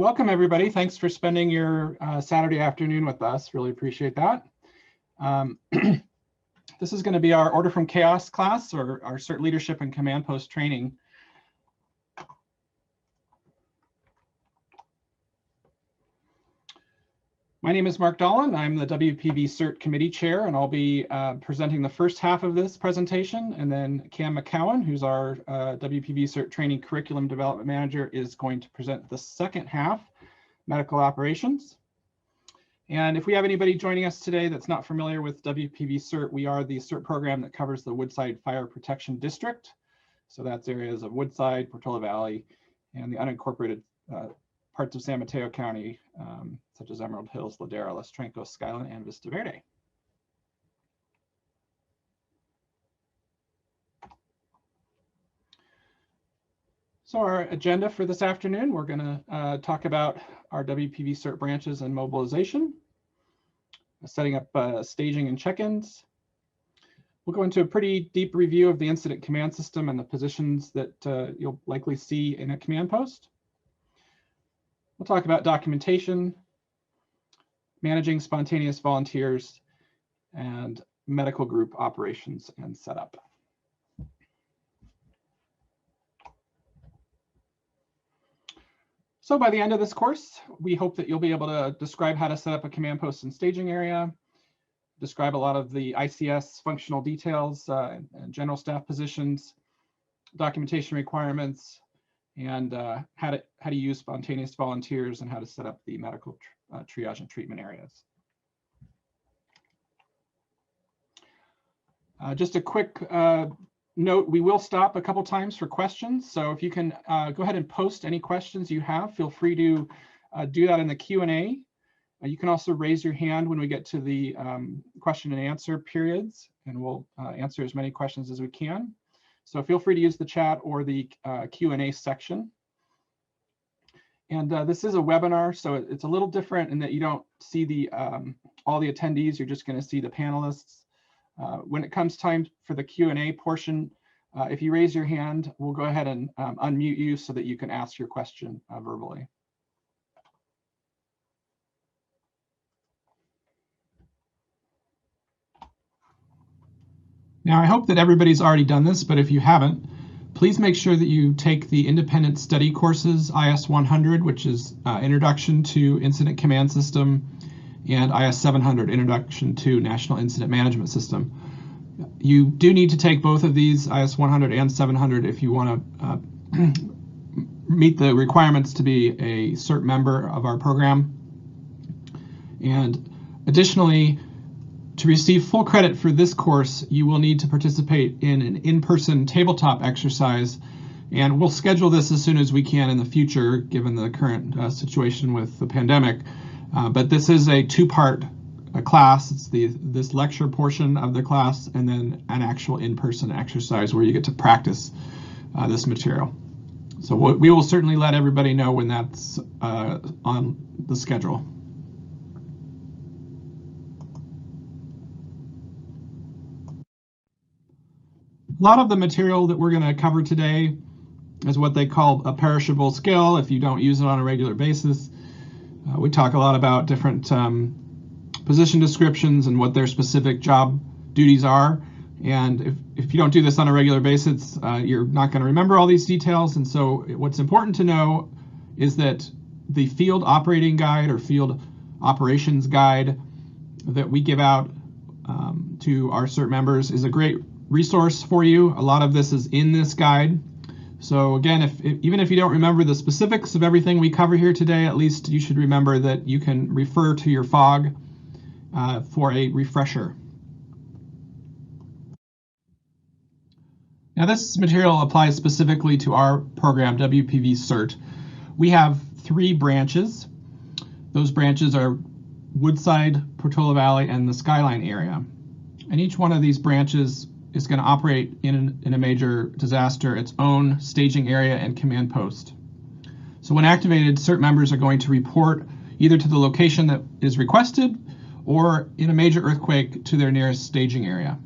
Welcome everybody. Thanks for spending your Saturday afternoon with us. Really appreciate that. This is going to be our Order from Chaos class, or our CERT Leadership and Command Post training. My name is Mark Dolan. I'm the WPV-CERT Committee Chair, and I'll be presenting the first half of this presentation. And then Cam McCowan, who's our WPV-CERT Training Curriculum Development Manager, is going to present the second half, Medical Operations. And if we have anybody joining us today that's not familiar with WPV-CERT, we are the CERT program that covers the Woodside Fire Protection District. So that's areas of Woodside, Portola Valley, and the unincorporated parts of San Mateo County, such as Emerald Hills, Ladera, Los Trancos, Skyline, and Vista Verde. So our agenda for this afternoon, we're going to talk about our WPV-CERT branches and mobilization, setting up staging and check-ins. We'll go into a pretty deep review of the incident command system and the positions that you'll likely see in a command post. We'll talk about documentation, managing spontaneous volunteers, and medical group operations and setup. So by the end of this course, we hope that you'll be able to describe how to set up a command post and staging area, describe a lot of the ICS functional details and general staff positions, documentation requirements, and how to use spontaneous volunteers and how to set up the medical triage and treatment areas. Just a quick note, we will stop a couple times for questions. So if you can go ahead and post any questions you have, feel free to do that in the Q&A. You can also raise your hand when we get to the question and answer periods, and we'll answer as many questions as we can. So feel free to use the chat or the Q&A section. And this is a webinar, so it's a little different in that you don't see the all the attendees. You're just going to see the panelists. When it comes time for the Q&A portion, if you raise your hand, we'll go ahead and unmute you so that you can ask your question verbally. Now, I hope that everybody's already done this, but if you haven't, please make sure that you take the independent study courses, IS 100, which is Introduction to Incident Command System, and IS 700, Introduction to National Incident Management System. You do need to take both of these, IS 100 and 700, if you want to meet the requirements to be a CERT member of our program. And additionally, to receive full credit for this course, you will need to participate in an in-person tabletop exercise, and we'll schedule this as soon as we can in the future, given the current situation with the pandemic. But this is a two-part class. It's this lecture portion of the class, and then an actual in-person exercise where you get to practice this material. So we will certainly let everybody know when that's on the schedule. A lot of the material that we're going to cover today is what they call a perishable skill if you don't use it on a regular basis. We talk a lot about different position descriptions and what their specific job duties are. And if you don't do this on a regular basis, you're not going to remember all these details. And so what's important to know is that the field operating guide or field operations guide that we give out to our CERT members is a great resource for you. A lot of this is in this guide. So again, even if you don't remember the specifics of everything we cover here today, at least you should remember that you can refer to your FOG for a refresher. Now this material applies specifically to our program, WPV-CERT. We have 3 branches. Those branches are Woodside, Portola Valley, and the Skyline area. And each one of these branches is going to operate in a major disaster its own staging area and command post. So when activated, CERT members are going to report either to the location that is requested or in a major earthquake to their nearest staging area.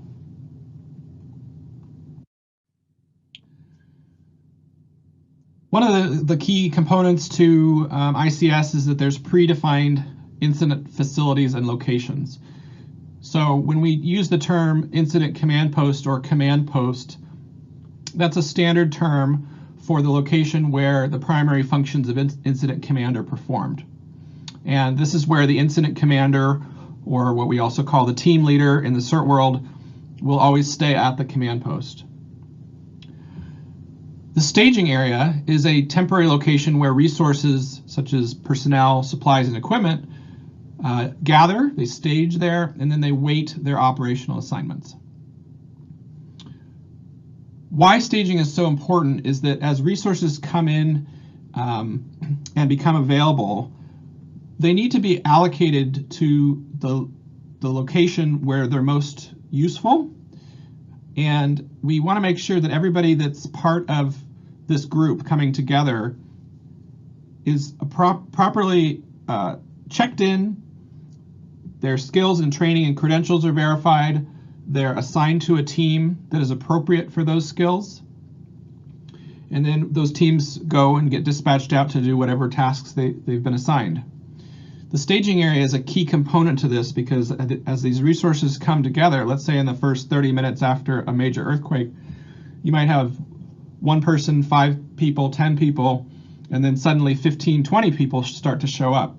One of the key components to ICS is that there's predefined incident facilities and locations. So when we use the term incident command post or command post, that's a standard term for the location where the primary functions of incident command are performed. And this is where the incident commander, or what we also call the team leader in the CERT world, will always stay at the command post. The staging area is a temporary location where resources such as personnel, supplies, and equipment gather, they stage there, and then they wait their operational assignments. Why staging is so important is that as resources come in and become available, they need to be allocated to the location where they're most useful. And we want to make sure that everybody that's part of this group coming together is properly checked in, their skills and training and credentials are verified, they're assigned to a team that is appropriate for those skills, and then those teams go and get dispatched out to do whatever tasks they've been assigned. The staging area is a key component to this because as these resources come together, let's say in the first 30 minutes after a major earthquake, you might have one person, 5 people, 10 people, and then suddenly 15, 20 people start to show up.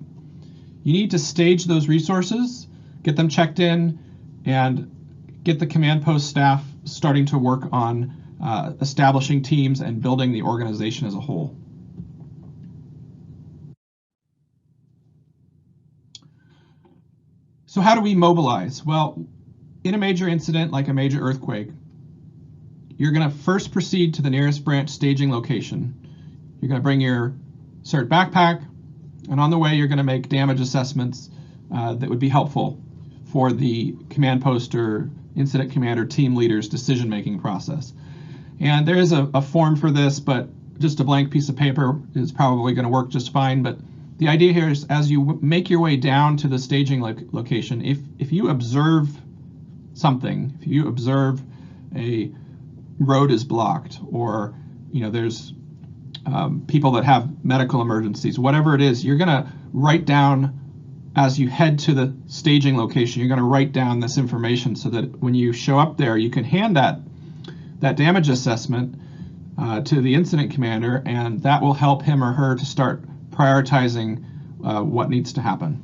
You need to stage those resources, get them checked in, and get the command post staff starting to work on establishing teams and building the organization as a whole. So how do we mobilize? Well, in a major incident like a major earthquake, you're going to first proceed to the nearest branch staging location. You're going to bring your CERT backpack, and on the way you're going to make damage assessments that would be helpful for the command post or incident commander team leader's decision-making process. And there is a form for this, but just a blank piece of paper is probably going to work just fine. But the idea here is as you make your way down to the staging location, if you observe something, if you observe a road is blocked, or there's people that have medical emergencies, whatever it is, you're going to write down as you head to the staging location, you're going to write down this information so that when you show up there, you can hand that damage assessment to the incident commander, and that will help him or her to start prioritizing what needs to happen.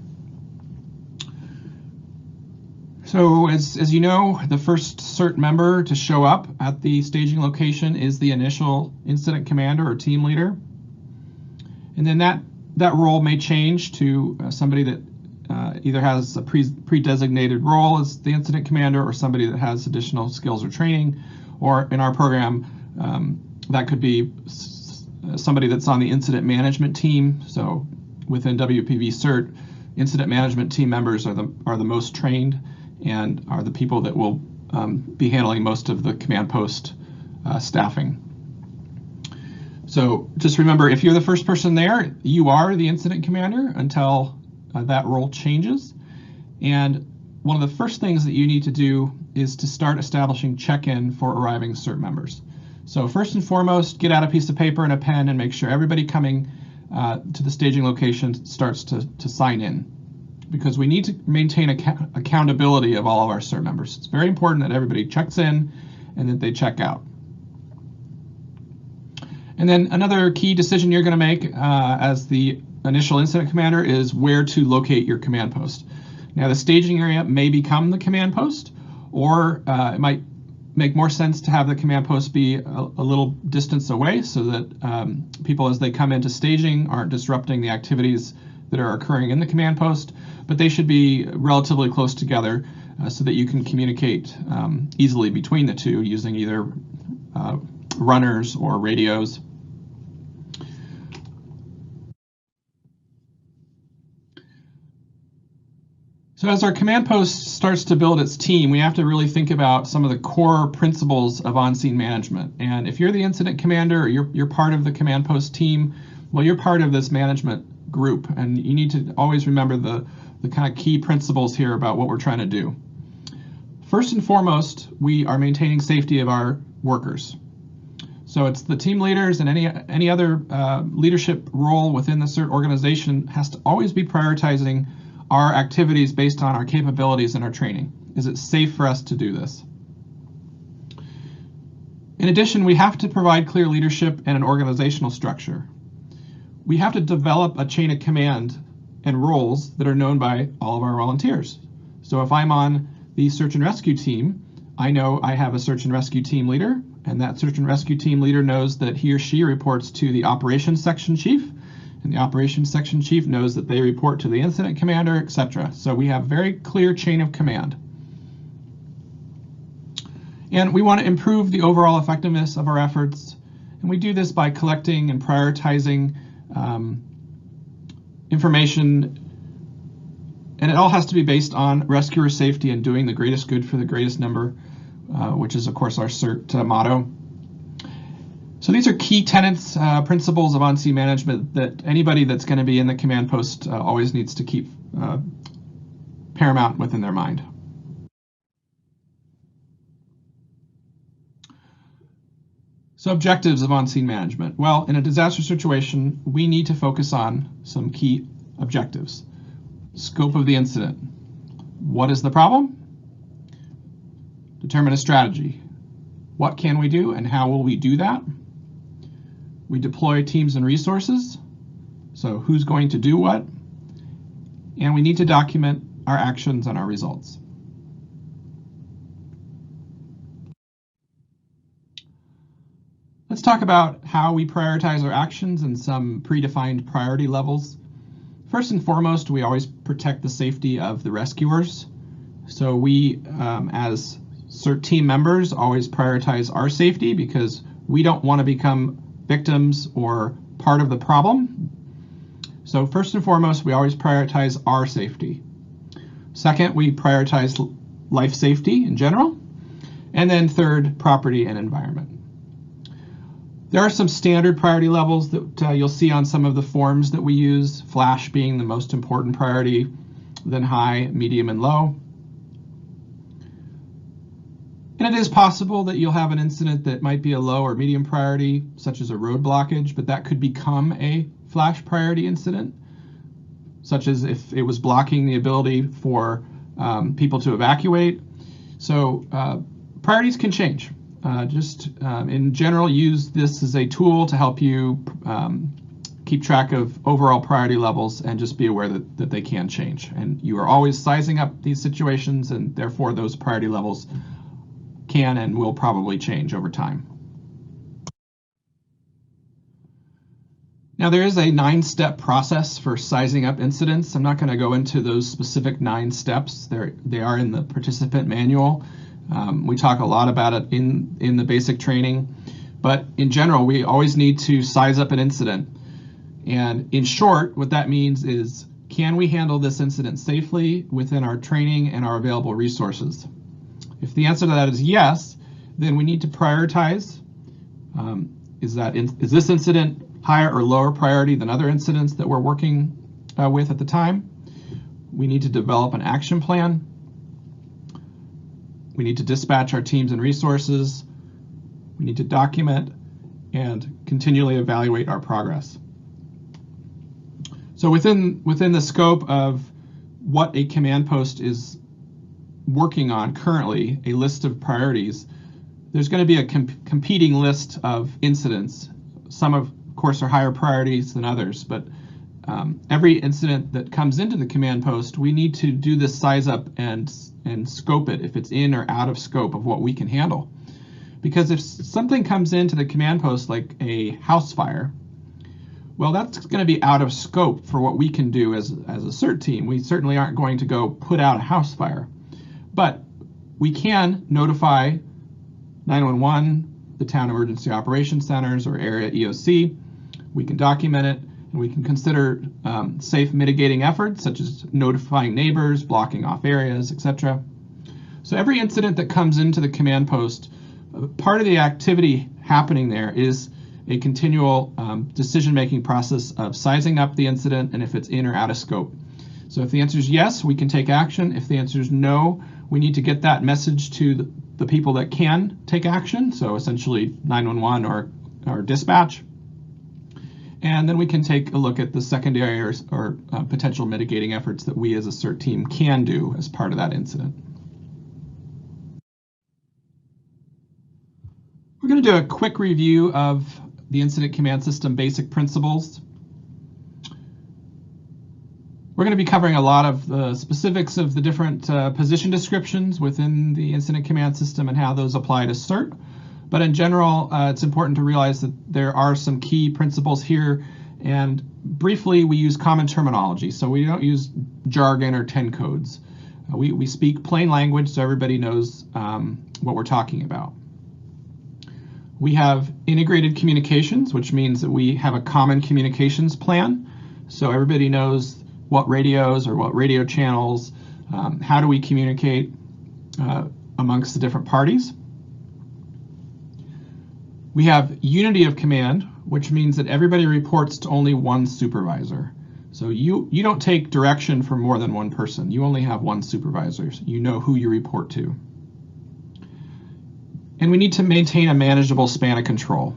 So as you know, the first CERT member to show up at the staging location is the initial incident commander or team leader. And then that role may change to somebody that either has a pre-designated role as the incident commander or somebody that has additional skills or training, or in our program, that could be somebody that's on the incident management team. So within WPV-CERT, incident management team members are the most trained and are the people that will be handling most of the command post staffing. So just remember, if you're the first person there, you are the incident commander until that role changes. And one of the first things that you need to do is to start establishing check-in for arriving CERT members. So first and foremost, get out a piece of paper and a pen and make sure everybody coming to the staging location starts to sign in, because we need to maintain accountability of all of our CERT members. It's very important that everybody checks in and that they check out. And then another key decision you're going to make as the initial incident commander is where to locate your command post. Now, the staging area may become the command post, or it might make more sense to have the command post be a little distance away so that people, as they come into staging, aren't disrupting the activities that are occurring in the command post, but they should be relatively close together so that you can communicate easily between the two using either runners or radios. So as our command post starts to build its team, we have to really think about some of the core principles of on-scene management. And if you're the incident commander or you're part of the command post team, well, you're part of this management group, and you need to always remember the kind of key principles here about what we're trying to do. First and foremost, we are maintaining safety of our workers. So it's the team leaders and any other leadership role within the CERT organization has to always be prioritizing our activities based on our capabilities and our training. Is it safe for us to do this? In addition, we have to provide clear leadership and an organizational structure. We have to develop a chain of command and roles that are known by all of our volunteers. So if I'm on the search and rescue team, I know I have a search and rescue team leader, and that search and rescue team leader knows that he or she reports to the operations section chief, and the operations section chief knows that they report to the incident commander, etc. So we have very clear chain of command. And we want to improve the overall effectiveness of our efforts, and we do this by collecting and prioritizing information, and it all has to be based on rescuer safety and doing the greatest good for the greatest number, which is of course our CERT motto. So these are key tenets, principles of on-scene management that anybody that's going to be in the command post always needs to keep paramount within their mind. So objectives of on-scene management. Well, in a disaster situation, we need to focus on some key objectives. Scope of the incident. What is the problem? Determine a strategy. What can we do and how will we do that? We deploy teams and resources. So who's going to do what? And we need to document our actions and our results. Let's talk about how we prioritize our actions and some predefined priority levels. First and foremost, we always protect the safety of the rescuers. So we, as CERT team members, always prioritize our safety because we don't want to become victims or part of the problem. So first and foremost, we always prioritize our safety. Second, we prioritize life safety in general. And then third, property and environment. There are some standard priority levels that you'll see on some of the forms that we use, flash being the most important priority, then high, medium, and low. And it is possible that you'll have an incident that might be a low or medium priority, such as a road blockage, but that could become a flash priority incident, such as if it was blocking the ability for people to evacuate. So priorities can change. In general, use this as a tool to help you keep track of overall priority levels and just be aware that they can change. And you are always sizing up these situations, and therefore those priority levels can and will probably change over time. Now there is a 9-step process for sizing up incidents. I'm not going to go into those specific 9 steps. They are in the participant manual. We talk a lot about it in the basic training, but in general, we always need to size up an incident. And in short, what that means is, can we handle this incident safely within our training and our available resources? If the answer to that is yes, then we need to prioritize. Is this incident higher or lower priority than other incidents that we're working with at the time? We need to develop an action plan. We need to dispatch our teams and resources. We need to document and continually evaluate our progress. So within the scope of what a command post is working on currently, a list of priorities, there's going to be a competing list of incidents. Some of course are higher priorities than others, but every incident that comes into the command post, we need to do this size up and scope it if it's in or out of scope of what we can handle. Because if something comes into the command post like a house fire, well, that's going to be out of scope for what we can do as a CERT team. We certainly aren't going to go put out a house fire, but we can notify 911, the town emergency operations centers, or area EOC. We can document it, and we can consider safe mitigating efforts such as notifying neighbors, blocking off areas, etc. So every incident that comes into the command post, part of the activity happening there is a continual decision-making process of sizing up the incident and if it's in or out of scope. So if the answer is yes, we can take action. If the answer is no, we need to get that message to the people that can take action, so essentially 911 or or dispatch. And then we can take a look at the secondary or potential mitigating efforts that we as a CERT team can do as part of that incident. We're going to do a quick review of the Incident Command System basic principles. We're going to be covering a lot of the specifics of the different position descriptions within the Incident Command System and how those apply to CERT. But in general, it's important to realize that there are some key principles here, and briefly we use common terminology, so we don't use jargon or 10 codes. We speak plain language so everybody knows what we're talking about. We have integrated communications, which means that we have a common communications plan, so everybody knows what radios or what radio channels, how do we communicate amongst the different parties. We have unity of command, which means that everybody reports to only one supervisor. So you don't take direction from more than one person. You only have one supervisor. So you know who you report to. And we need to maintain a manageable span of control.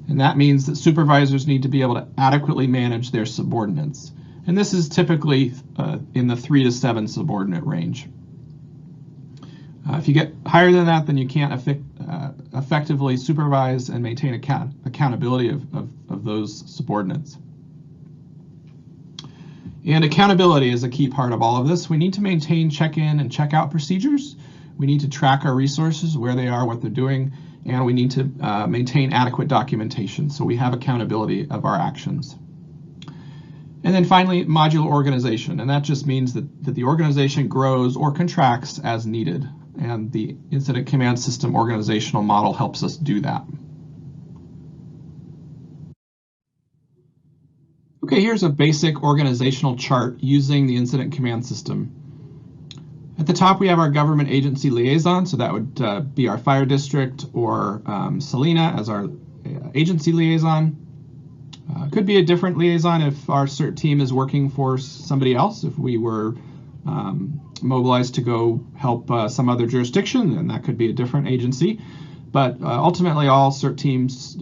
And that means that supervisors need to be able to adequately manage their subordinates. And this is typically in the 3 to 7 subordinate range. If you get higher than that, then you can't effectively supervise and maintain accountability of those subordinates. And accountability is a key part of all of this. We need to maintain check-in and check-out procedures. We need to track our resources, where they are, what they're doing, and we need to maintain adequate documentation so we have accountability of our actions. And then finally, modular organization, and that just means that the organization grows or contracts as needed. And the Incident Command System organizational model helps us do that. Okay, here's a basic organizational chart using the Incident Command System. At the top, we have our government agency liaison, so that would be our fire district or Salina as our agency liaison. Could be a different liaison if our CERT team is working for somebody else. If we were mobilized to go help some other jurisdiction, then that could be a different agency. But ultimately, all CERT teams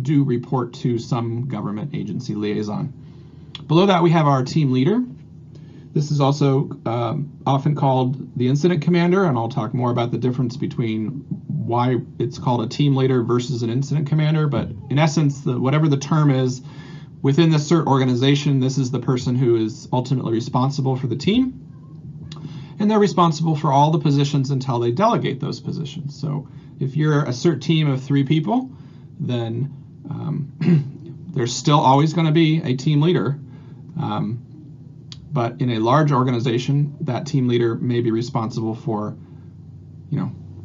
do report to some government agency liaison. Below that, we have our team leader. This is also often called the incident commander, and I'll talk more about the difference between why it's called a team leader versus an incident commander. But in essence, whatever the term is, within the CERT organization, this is the person who is ultimately responsible for the team. And they're responsible for all the positions until they delegate those positions. So if you're a CERT team of 3 people, then there's still always going to be a team leader. But in a large organization, that team leader may be responsible for,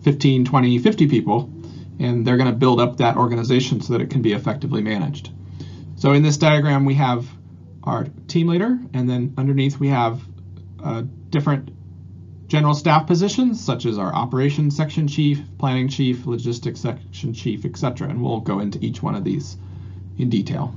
15, 20, 50 people, and they're going to build up that organization so that it can be effectively managed. So in this diagram, we have our team leader, and then underneath we have different general staff positions, such as our operations section chief, planning chief, logistics section chief, etc. And we'll go into each one of these in detail.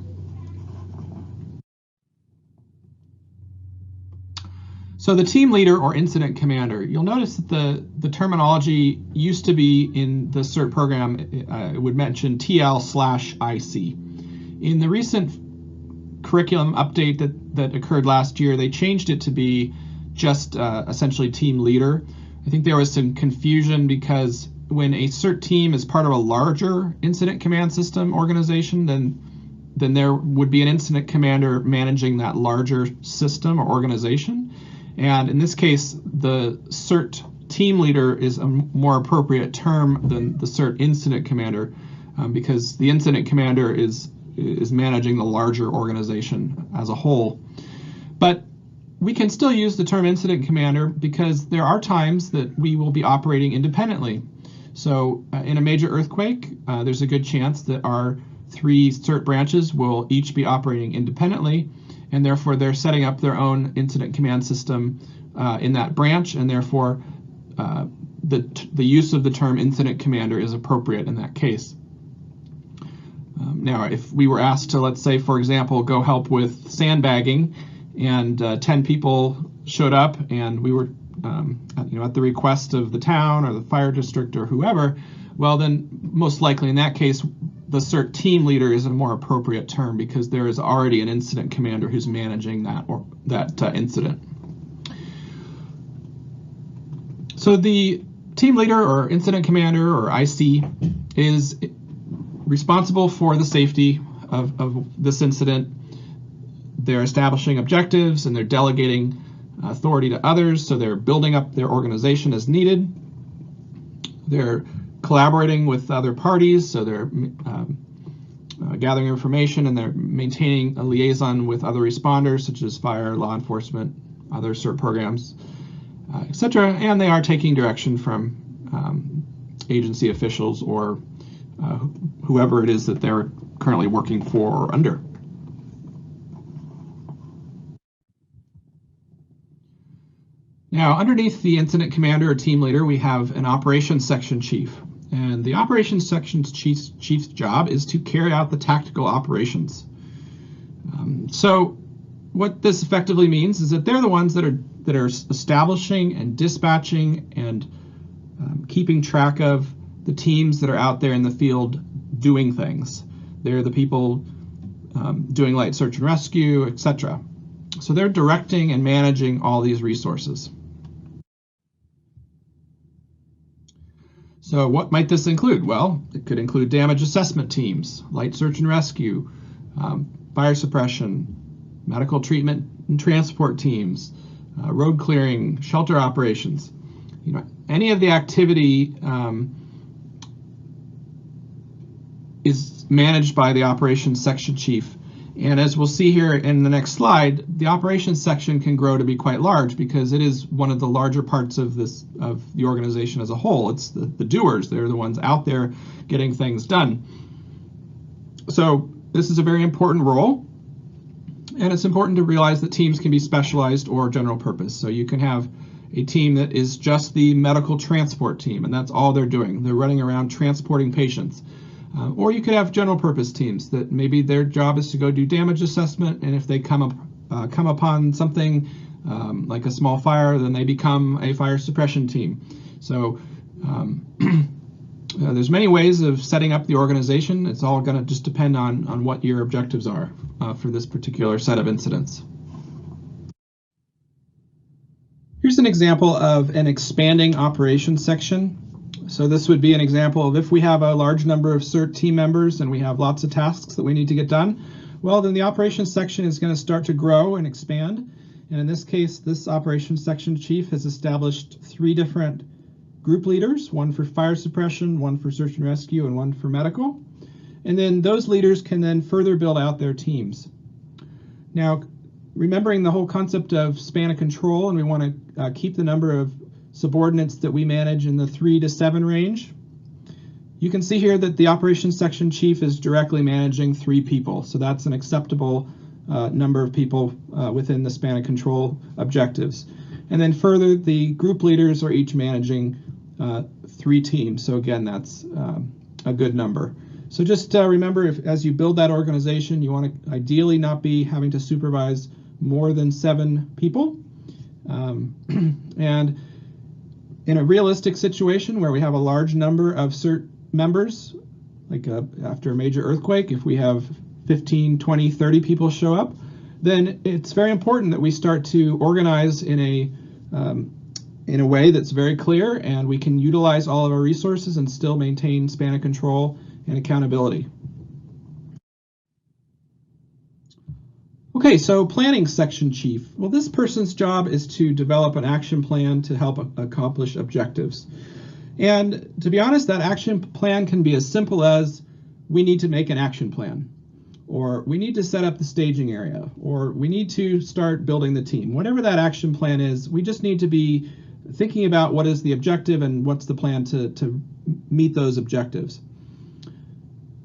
So the team leader or incident commander, you'll notice that the terminology used to be in the CERT program, it would mention TL/IC. In the recent curriculum update that occurred last year, they changed it to be just essentially team leader. I think there was some confusion because when a CERT team is part of a larger incident command system organization, then there would be an incident commander managing that larger system or organization. And in this case, the CERT team leader is a more appropriate term than the CERT incident commander because the incident commander is managing the larger organization as a whole. But we can still use the term incident commander because there are times that we will be operating independently. So in a major earthquake, there's a good chance that our 3 CERT branches will each be operating independently, and therefore they're setting up their own incident command system in that branch, and therefore the use of the term incident commander is appropriate in that case. Now, if we were asked to, let's say, for example, go help with sandbagging, and 10 people showed up, and we were at the request of the town or the fire district or whoever, well, then most likely in that case, the CERT team leader is a more appropriate term because there is already an incident commander who's managing that incident. So the team leader or incident commander or IC is responsible for the safety of this incident. They're establishing objectives and they're delegating authority to others, so they're building up their organization as needed. They're collaborating with other parties, so they're gathering information, and they're maintaining a liaison with other responders such as fire, law enforcement, other CERT programs, etc. And they are taking direction from agency officials or whoever it is that they're currently working for or under. Now, underneath the incident commander or team leader, we have an operations section chief. And the operations section chief's job is to carry out the tactical operations. So what this effectively means is that they're the ones that are establishing and dispatching and keeping track of the teams that are out there in the field doing things. They're the people doing light search and rescue, etc. So they're directing and managing all these resources. So what might this include? Well, it could include damage assessment teams, light search and rescue, fire suppression, medical treatment and transport teams, road clearing, shelter operations. Any of the activity is managed by the operations section chief. And as we'll see here in the next slide, the operations section can grow to be quite large because it is one of the larger parts of the organization as a whole. It's the doers. They're the ones out there getting things done. So this is a very important role, and it's important to realize that teams can be specialized or general purpose. So you can have a team that is just the medical transport team, and that's all they're doing. They're running around transporting patients. Or you could have general purpose teams that maybe their job is to go do damage assessment, and if they come upon something like a small fire, then they become a fire suppression team. So there's many ways of setting up the organization. It's all going to just depend on what your objectives are for this particular set of incidents. Here's an example of an expanding operations section. So this would be an example of if we have a large number of CERT team members and we have lots of tasks that we need to get done, well, then the operations section is going to start to grow and expand. And in this case, this operations section chief has established 3 different group leaders, one for fire suppression, one for search and rescue, and one for medical. And then those leaders can then further build out their teams. Now, remembering the whole concept of span of control, and we want to keep the number of subordinates that we manage in the 3 to 7 range. You can see here that the operations section chief is directly managing 3 people. So that's an acceptable number of people within the span of control objectives. And then further, the group leaders are each managing 3 teams. So again, that's a good number. So just remember, as you build that organization, you want to ideally not be having to supervise more than 7 people. And in a realistic situation where we have a large number of CERT members, like after a major earthquake, if we have 15, 20, 30 people show up, then it's very important that we start to organize in a way that's very clear, and we can utilize all of our resources and still maintain span of control and accountability. Okay, so planning section chief. Well, this person's job is to develop an action plan to help accomplish objectives. And to be honest, that action plan can be as simple as we need to make an action plan, or we need to set up the staging area, or we need to start building the team. Whatever that action plan is, we just need to be thinking about what is the objective and what's the plan to meet those objectives.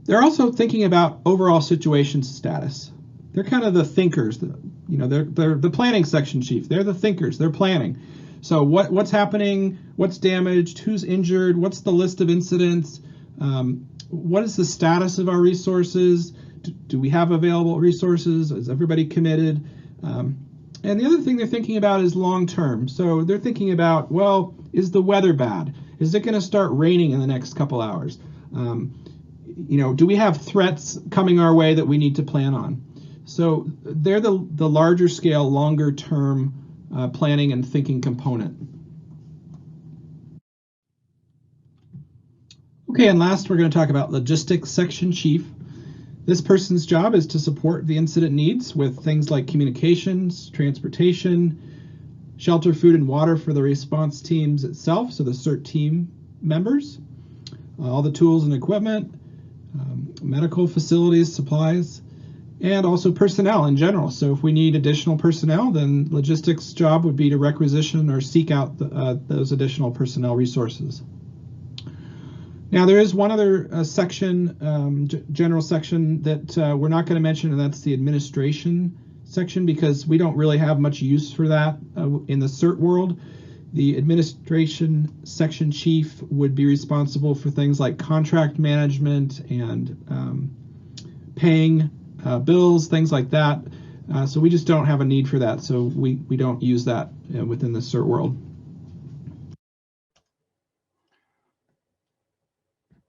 They're also thinking about overall situation status. They're kind of the thinkers. They're the planning section chief. They're the thinkers. They're planning. So what's happening? What's damaged? Who's injured? What's the list of incidents? What is the status of our resources? Do we have available resources? Is everybody committed? And the other thing they're thinking about is long term. So they're thinking about, well, is the weather bad? Is it going to start raining in the next couple hours? do we have threats coming our way that we need to plan on? So they're the larger scale, longer term planning and thinking component. Okay, and last we're going to talk about logistics section chief. This person's job is to support the incident needs with things like communications, transportation, shelter, food, and water for the response teams itself, so the CERT team members, all the tools and equipment, medical facilities, supplies, and also personnel in general. So if we need additional personnel, then logistics job would be to requisition or seek out those additional personnel resources. Now there is one other section, general section, that we're not going to mention, and that's the administration section, because we don't really have much use for that in the CERT world. The administration section chief would be responsible for things like contract management and paying bills, things like that. So we just don't have a need for that. So we don't use that within the CERT world.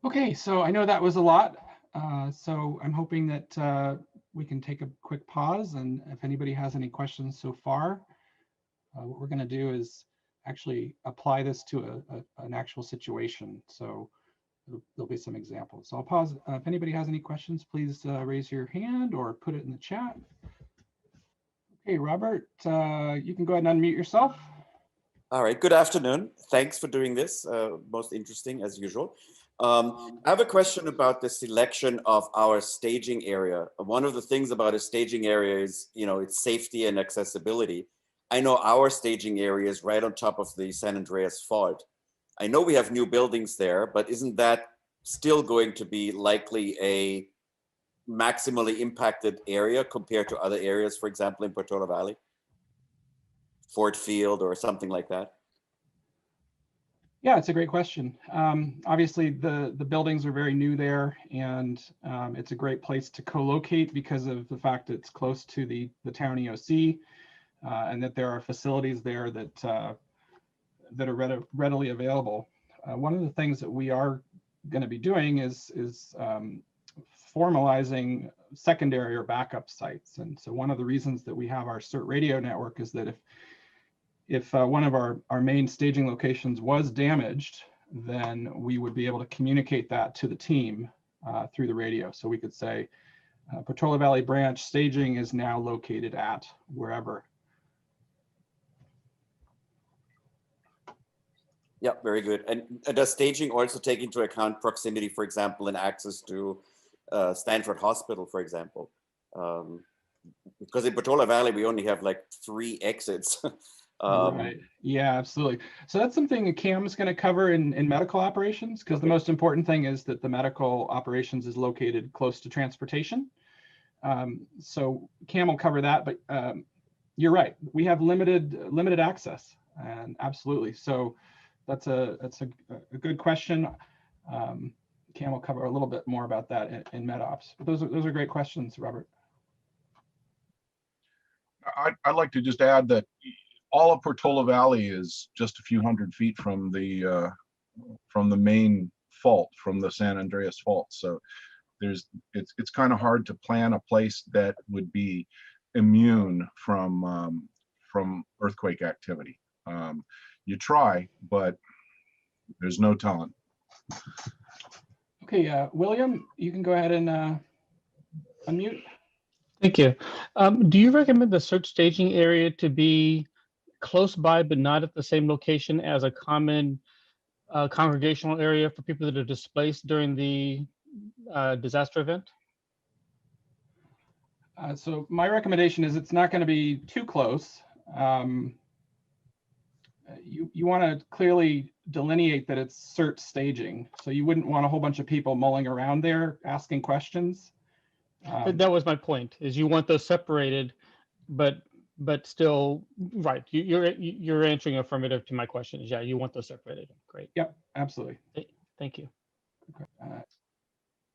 Okay, so I know that was a lot. So I'm hoping that we can take a quick pause, and if anybody has any questions so far, what we're going to do is actually apply this to an actual situation. So there'll be some examples. So I'll pause. If anybody has any questions, please raise your hand or put it in the chat. Okay, Robert, you can go ahead and unmute yourself. All right, good afternoon. Thanks for doing this. Most interesting as usual. I have a question about the selection of our staging area. One of the things about a staging area is, its safety and accessibility. I know our staging area is right on top of the San Andreas Fault. I know we have new buildings there, but isn't that still going to be likely a maximally impacted area compared to other areas, for example, in Portola Valley? Ford Field or something like that? Yeah, it's a great question. Obviously, the buildings are very new there, and it's a great place to co-locate because of the fact that it's close to the town EOC, and that there are facilities there that are readily available. One of the things that we are going to be doing is formalizing secondary or backup sites. And so one of the reasons that we have our CERT radio network is that if one of our main staging locations was damaged, then we would be able to communicate that to the team through the radio. So we could say, Portola Valley branch staging is now located at wherever. Yeah, very good. And does staging also take into account proximity, for example, and access to Stanford Hospital, for example? Because in Portola Valley, we only have like 3 exits. Right. Yeah, absolutely. So that's something that Cam is going to cover in medical operations, because the most important thing is that the medical operations is located close to transportation. So Cam will cover that, but you're right. We have limited access, and absolutely. So that's a good question. Cam will cover a little bit more about that in MedOps. But those are great questions, Robert. I'd like to just add that all of Portola Valley is just a few hundred feet from the main fault, from the San Andreas Fault. So it's kind of hard to plan a place that would be immune from earthquake activity. You try, but there's no telling. Okay, William, you can go ahead and unmute. Thank you. Do you recommend the CERT staging area to be close by but not at the same location as a common congregational area for people that are displaced during the disaster event? So my recommendation is it's not going to be too close. You want to clearly delineate that it's CERT staging. So you wouldn't want a whole bunch of people mulling around there asking questions. That was my point, is you want those separated, but still, right, you're answering affirmative to my questions. Yeah, you want those separated. Great. Yep, absolutely. Thank you.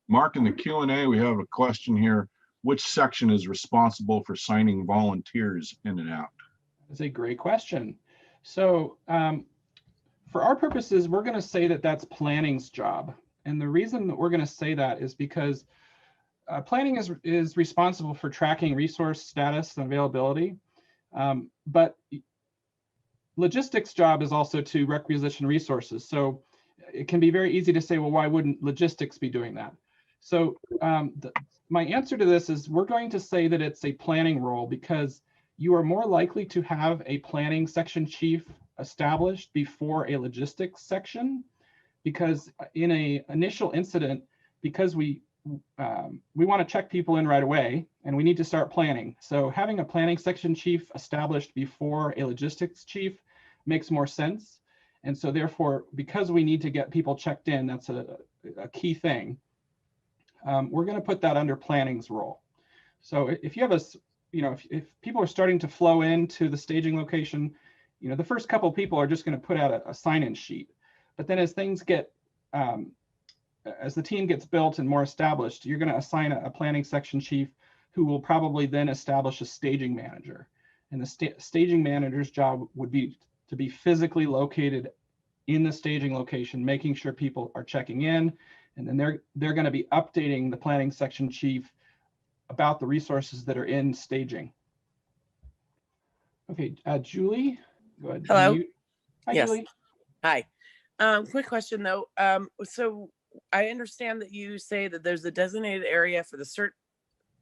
Mark, in the Q&A, we have a question here. Which section is responsible for signing volunteers in and out? That's a great question. So for our purposes, we're going to say that that's planning's job. And the reason that we're going to say that is because planning is responsible for tracking resource status and availability, but logistics job is also to requisition resources. So it can be very easy to say, well, why wouldn't logistics be doing that? So my answer to this is we're going to say that it's a planning role because you are more likely to have a planning section chief established before a logistics section, because in a initial incident, because we want to check people in right away and we need to start planning. So having a planning section chief established before a logistics chief makes more sense. And so therefore, because we need to get people checked in, that's a key thing. We're going to put that under planning's role. So if you have if people are starting to flow into the staging location, the first couple of people are just going to put out a sign-in sheet. But then as things get, as the team gets built and more established, you're going to assign a planning section chief who will probably then establish a staging manager. And the staging manager's job would be to be physically located in the staging location, making sure people are checking in. And then they're going to be updating the planning section chief about the resources that are in staging. Okay, Julie, go ahead. Hello. Hi, Yes. Julie. Hi. Quick question though. So I understand that you say that there's a designated area for the CERT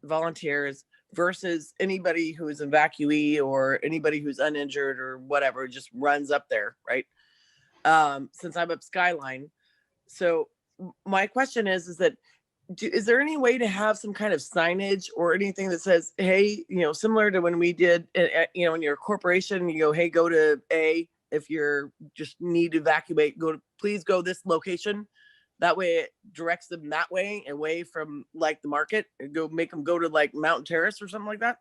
volunteers versus anybody who is an evacuee or anybody who's uninjured or whatever, just runs up there, right? Since I'm up Skyline. So my question is that, is there any way to have some kind of signage or anything that says, hey, similar to when we did, in your corporation, you go, hey, go to A, if you're just need to evacuate, please go this location. That way it directs them that way, away from like the market, and make them go to like Mountain Terrace or something like that.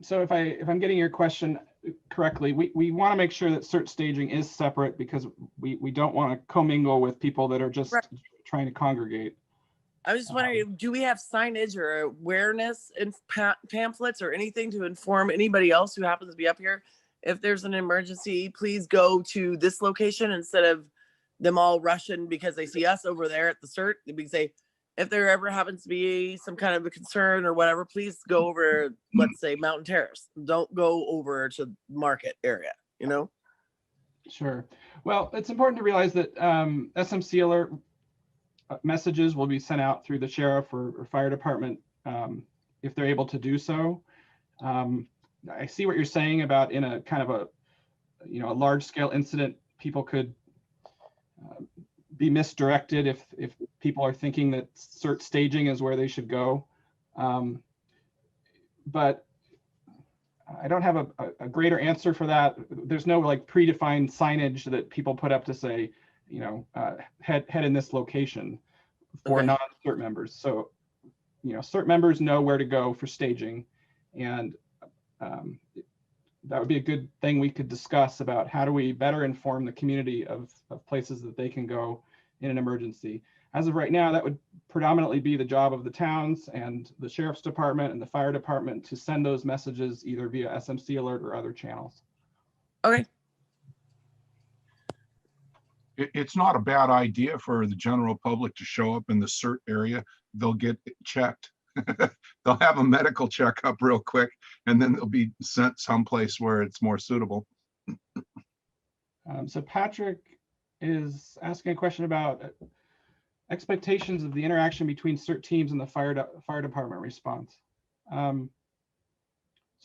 So if I'm getting your question correctly, we want to make sure that CERT staging is separate because we don't want to commingle with people that are just trying to congregate. I was just wondering, do we have signage or awareness and pamphlets or anything to inform anybody else who happens to be up here? If there's an emergency, please go to this location, instead of them all rushing because they see us over there at the CERT. We say, if there ever happens to be some kind of a concern or whatever, please go over, let's say Mountain Terrace. Don't go over to Market area, Sure. Well, it's important to realize that SMC alert messages will be sent out through the sheriff or fire department if they're able to do so. I see what you're saying about in a kind of a large scale incident, people could be misdirected if people are thinking that CERT staging is where they should go. But I don't have a greater answer for that. There's no like predefined signage that people put up to say, head in this location for non-CERT members. So, CERT members know where to go for staging, and that would be a good thing we could discuss about how do we better inform the community of places that they can go in an emergency. As of right now, that would predominantly be the job of the towns and the sheriff's department and the fire department to send those messages either via SMC alert or other channels. Okay. It's not a bad idea for the general public to show up in the CERT area. They'll get checked. They'll have a medical checkup real quick, and then they'll be sent someplace where it's more suitable. So Patrick is asking a question about expectations of the interaction between CERT teams and the fire department response. So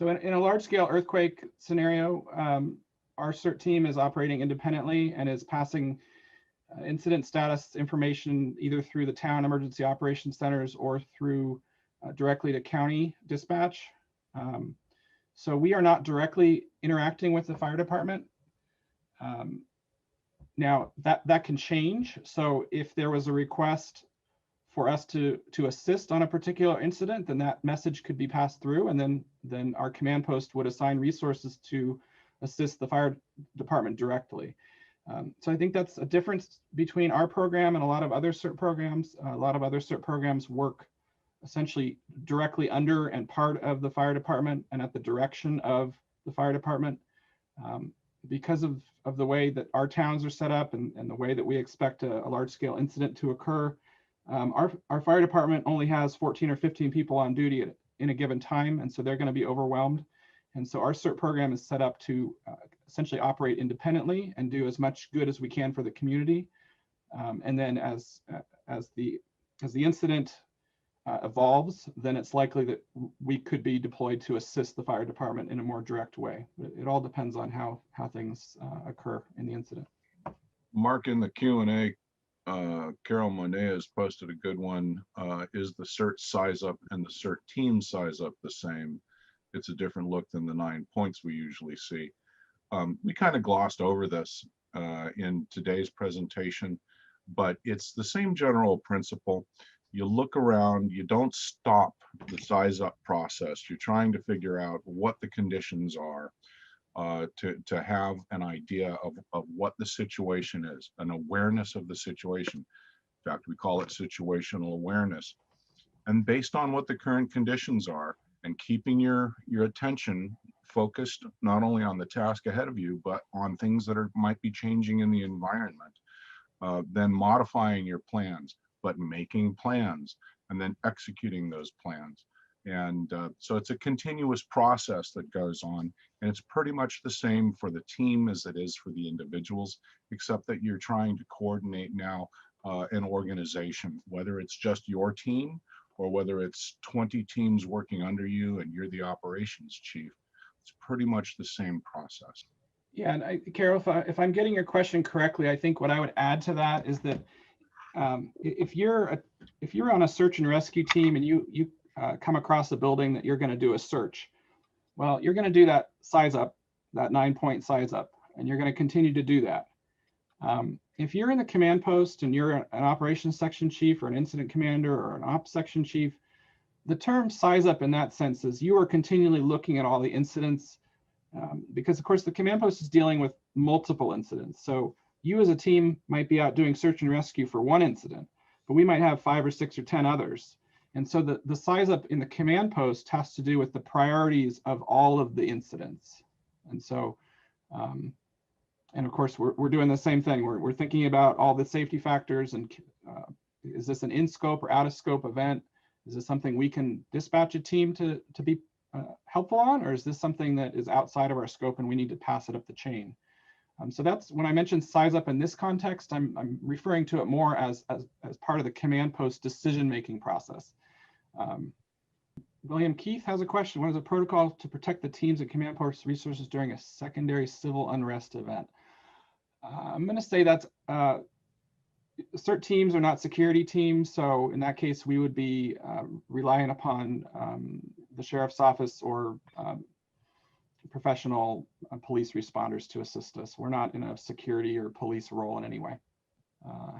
in a large-scale earthquake scenario, our CERT team is operating independently and is passing incident status information either through the town emergency operations centers or through directly to county dispatch. So we are not directly interacting with the fire department. Now that can change. So if there was a request for us to assist on a particular incident, then that message could be passed through, and then our command post would assign resources to assist the fire department directly. So I think that's a difference between our program and a lot of other CERT programs. A lot of other CERT programs work essentially directly under and part of the fire department and at the direction of the fire department. because of the way that our towns are set up and the way that we expect a large-scale incident to occur, our fire department only has 14 or 15 people on duty in a given time, and so they're going to be overwhelmed. And so our CERT program is set up to essentially operate independently and do as much good as we can for the community. And then as the incident evolves, then it's likely that we could be deployed to assist the fire department in a more direct way. It all depends on how things occur in the incident. Mark, in the Q&A, Carol Monet has posted a good one. Is the CERT size up and the CERT team size up the same? It's a different look than the 9 points we usually see. We kind of glossed over this in today's presentation, but it's the same general principle. You look around, you don't stop the size up process. You're trying to figure out what the conditions are to have an idea of what the situation is, an awareness of the situation. In fact, we call it situational awareness. And based on what the current conditions are and keeping your attention focused not only on the task ahead of you, but on things that might be changing in the environment, then modifying your plans, but making plans and then executing those plans. And so it's a continuous process that goes on, and it's pretty much the same for the team as it is for the individuals, except that you're trying to coordinate now an organization, whether it's just your team or whether it's 20 teams working under you and you're the operations chief. It's pretty much the same process. Yeah, and Carol, if I'm getting your question correctly, I think what I would add to that is that if you're on a search and rescue team and you come across a building that you're going to do a search, well, you're going to do that size up, that 9-point size up, and you're going to continue to do that. If you're in the command post and you're an operations section chief or an incident commander or an ops section chief, the term size up in that sense is you are continually looking at all the incidents because of course the command post is dealing with multiple incidents. So you as a team might be out doing search and rescue for one incident, but we might have 5 or 6 or 10 others. And so the size up in the command post has to do with the priorities of all of the incidents. And so, and of course, we're doing the same thing. We're thinking about all the safety factors and is this an in scope or out of scope event? Is this something we can dispatch a team to be helpful on, or is this something that is outside of our scope and we need to pass it up the chain? So that's when I mentioned size up in this context, I'm referring to it more as part of the command post decision-making process. William Keith has a question. What is the protocol to protect the teams and command post resources during a secondary civil unrest event? I'm going to say that's CERT teams are not security teams. So in that case, we would be relying upon the sheriff's office or professional police responders to assist us. We're not in a security or police role in any way.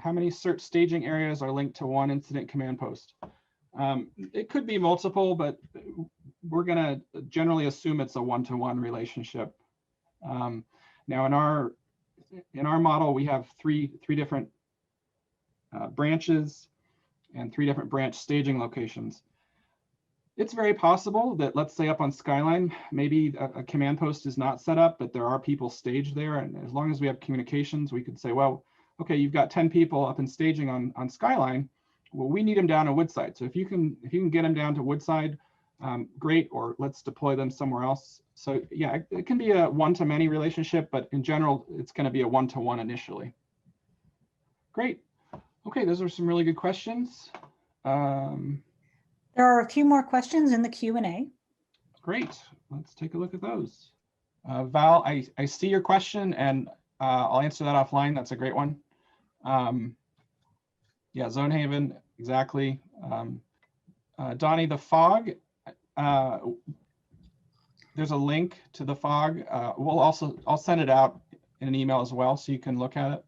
How many CERT staging areas are linked to one incident command post? It could be multiple, but we're going to generally assume it's a one-to-one relationship. Now, in our model, we have three different branches and 3 different branch staging locations. It's very possible that, let's say up on Skyline, maybe a command post is not set up, but there are people staged there. And as long as we have communications, we could say, well, okay, you've got 10 people up in staging on Skyline. Well, we need them down to Woodside. So if you can get them down to Woodside, great, or let's deploy them somewhere else. So yeah, it can be a one-to-many relationship, but in general, it's going to be a one-to-one initially. Great. Okay, those are some really good questions. There are a few more questions in the Q&A. Great. Let's take a look at those. Val, I see your question and I'll answer that offline. That's a great one. Yeah, Zonehaven, exactly. Donnie, the fog, there's a link to the fog. I'll send it out in an email as well so you can look at it.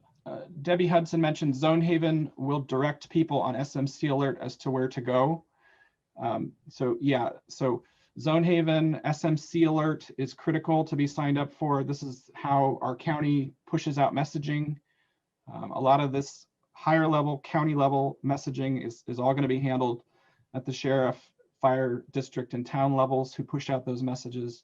Debbie Hudson mentioned Zonehaven will direct people on SMC alert as to where to go. So yeah, so Zonehaven SMC alert is critical to be signed up for. This is how our county pushes out messaging. A lot of this higher level, county level messaging is all going to be handled at the sheriff, fire district, and town levels who push out those messages.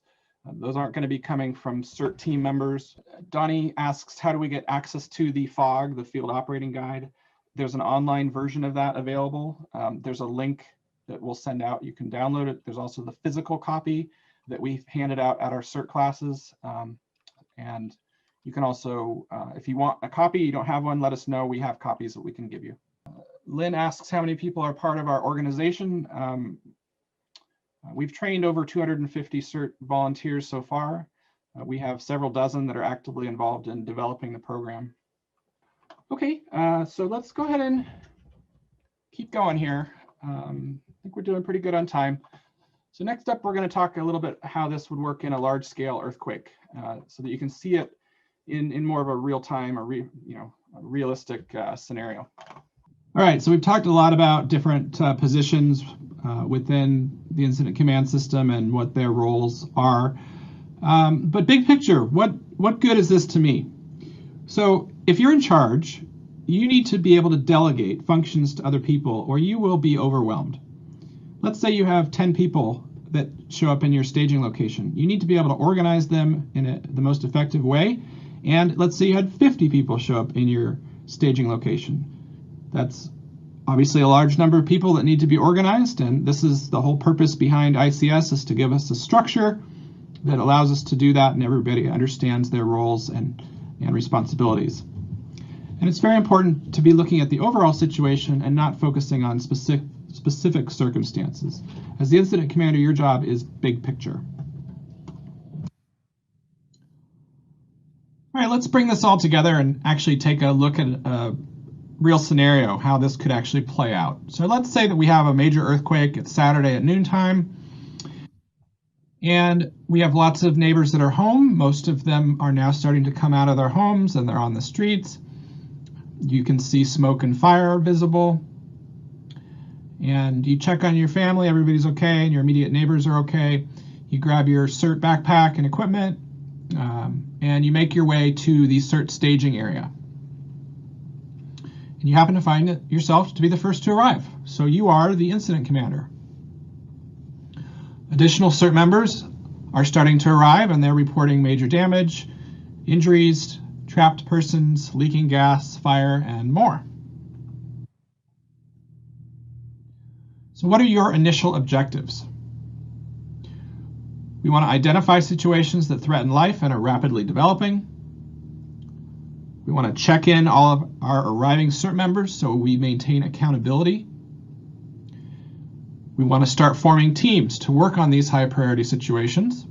Those aren't going to be coming from CERT team members. Donnie asks, how do we get access to the FOG, the Field Operating Guide? There's an online version of that available. There's a link that we'll send out. You can download it. There's also the physical copy that we've handed out at our CERT classes. And you can also, if you want a copy, you don't have one, let us know. We have copies that we can give you. Lynn asks how many people are part of our organization. We've trained over 250 CERT volunteers so far. We have several dozen that are actively involved in developing the program. Okay, so let's go ahead and keep going here. I think we're doing pretty good on time. So next up, we're going to talk a little bit how this would work in a large-scale earthquake, so that you can see it in more of a real-time or realistic scenario. All right, so we've talked a lot about different positions within the incident command system and what their roles are. But big picture, what good is this to me? So if you're in charge, you need to be able to delegate functions to other people or you will be overwhelmed. Let's say you have 10 people that show up in your staging location. You need to be able to organize them in the most effective way. And let's say you had 50 people show up in your staging location. That's obviously a large number of people that need to be organized, and this is the whole purpose behind ICS, is to give us a structure that allows us to do that and everybody understands their roles and responsibilities. And it's very important to be looking at the overall situation and not focusing on specific circumstances. As the incident commander, your job is big picture. All right, let's bring this all together and actually take a look at a real scenario, how this could actually play out. So let's say that we have a major earthquake. It's Saturday at noontime, and we have lots of neighbors that are home. Most of them are now starting to come out of their homes and they're on the streets. You can see smoke and fire visible. And you check on your family, everybody's okay, and your immediate neighbors are okay. You grab your CERT backpack and equipment, and you make your way to the CERT staging area. And you happen to find it yourself to be the first to arrive. So you are the incident commander. Additional CERT members are starting to arrive and they're reporting major damage, injuries, trapped persons, leaking gas, fire, and more. So what are your initial objectives? We want to identify situations that threaten life and are rapidly developing. We want to check in all of our arriving CERT members so we maintain accountability. We want to start forming teams to work on these high priority situations.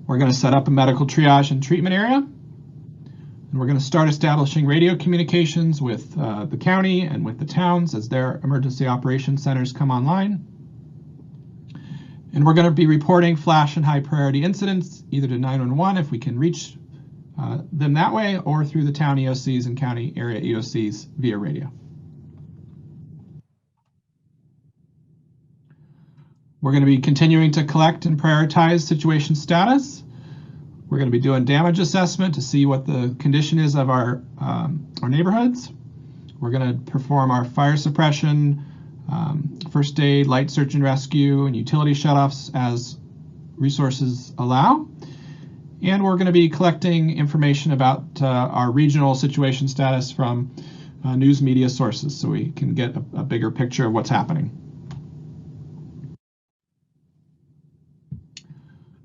We're going to set up a medical triage and treatment area. And we're going to start establishing radio communications with the county and with the towns as their emergency operations centers come online. And we're going to be reporting flash and high priority incidents either to 911 if we can reach them that way, or through the town EOCs and county area EOCs via radio. We're going to be continuing to collect and prioritize situation status. We're going to be doing damage assessment to see what the condition is of our neighborhoods. We're going to perform our fire suppression, first aid, light search and rescue, and utility shutoffs as resources allow. And we're going to be collecting information about our regional situation status from news media sources so we can get a bigger picture of what's happening.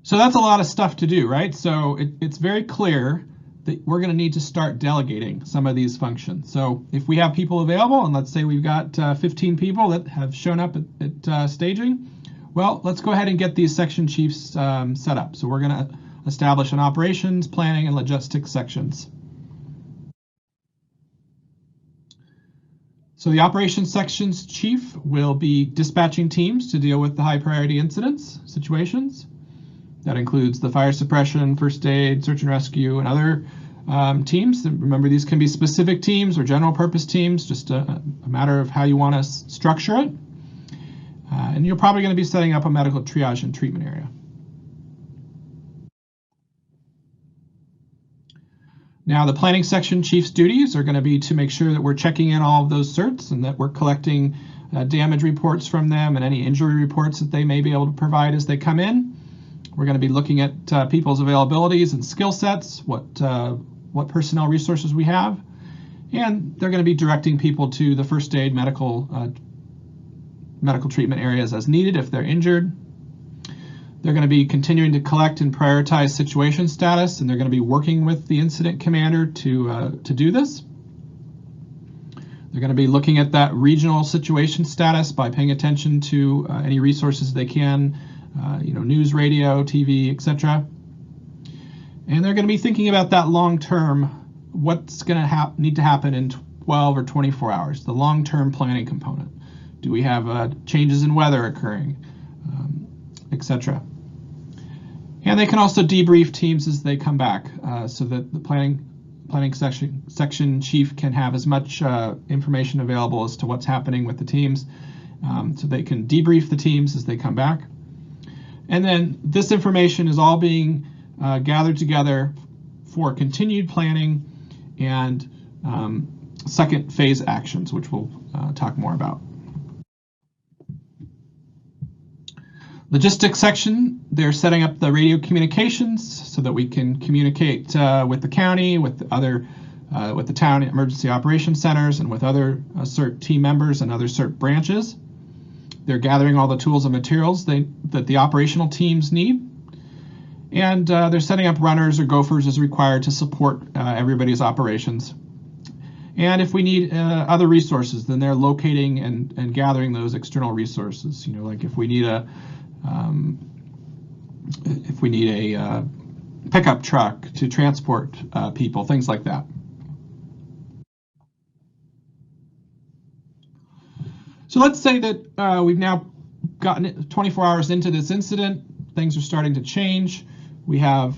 So that's a lot of stuff to do, right? So it's very clear that we're going to need to start delegating some of these functions. So if we have people available, and let's say we've got 15 people that have shown up at staging, well, let's go ahead and get these section chiefs set up. So we're going to establish an operations, planning, and logistics sections. So the operations sections chief will be dispatching teams to deal with the high priority incidents, situations. That includes the fire suppression, first aid, search and rescue, and other teams. Remember, these can be specific teams or general purpose teams, just a matter of how you want to structure it. And you're probably going to be setting up a medical triage and treatment area. Now, the planning section chief's duties are going to be to make sure that we're checking in all of those CERTs and that we're collecting damage reports from them and any injury reports that they may be able to provide as they come in. We're going to be looking at people's availabilities and skill sets, what personnel resources we have, and they're going to be directing people to the first aid medical treatment areas as needed if they're injured. They're going to be continuing to collect and prioritize situation status, and they're going to be working with the incident commander to do this. They're going to be looking at that regional situation status by paying attention to any resources they can, news, radio, TV, etc. And they're going to be thinking about that long-term, what's going to need to happen in 12 or 24 hours, the long-term planning component. Do we have changes in weather occurring, etc. And they can also debrief teams as they come back so that the planning section chief can have as much information available as to what's happening with the teams, so they can debrief the teams as they come back. And then this information is all being gathered together for continued planning and second phase actions, which we'll talk more about. Logistics section, they're setting up the radio communications so that we can communicate with the county, with the town emergency operations centers, and with other CERT team members and other CERT branches. They're gathering all the tools and materials that the operational teams need. And they're setting up runners or gophers as required to support everybody's operations. And if we need other resources, then they're locating and gathering those external resources. Like if we need a pickup truck to transport people, things like that. So let's say that we've now gotten 24 hours into this incident. Things are starting to change. We have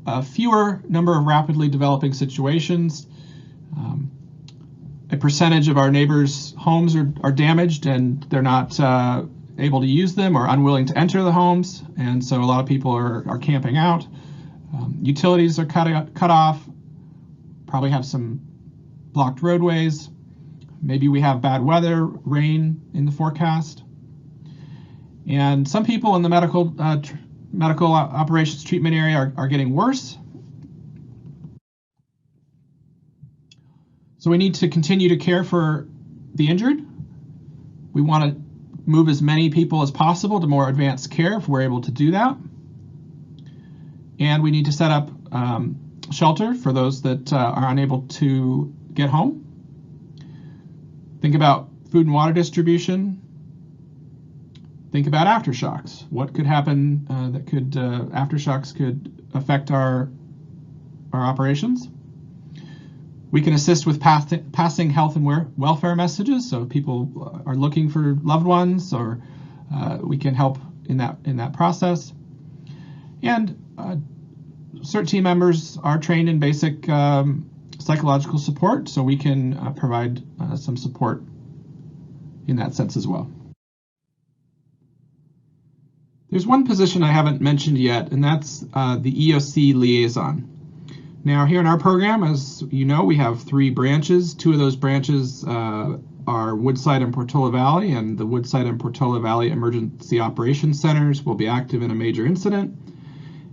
a fewer number of rapidly developing situations. A percentage of our neighbors' homes are damaged and they're not able to use them or unwilling to enter the homes, and so a lot of people are camping out. Utilities are cut off, probably have some blocked roadways. Maybe we have bad weather, rain in the forecast. And some people in the medical operations treatment area are getting worse. So we need to continue to care for the injured. We want to move as many people as possible to more advanced care if we're able to do that. And we need to set up shelter for those that are unable to get home. Think about food and water distribution. Think about aftershocks. What could happen that could, aftershocks could affect our operations. We can assist with passing health and welfare messages, so people are looking for loved ones, or we can help in that process. And CERT team members are trained in basic psychological support, so we can provide some support in that sense as well. There's one position I haven't mentioned yet, and that's the EOC liaison. Now, here in our program, as you know, we have 3 branches. 2 of those branches are Woodside and Portola Valley, and the Woodside and Portola Valley Emergency Operations Centers will be active in a major incident.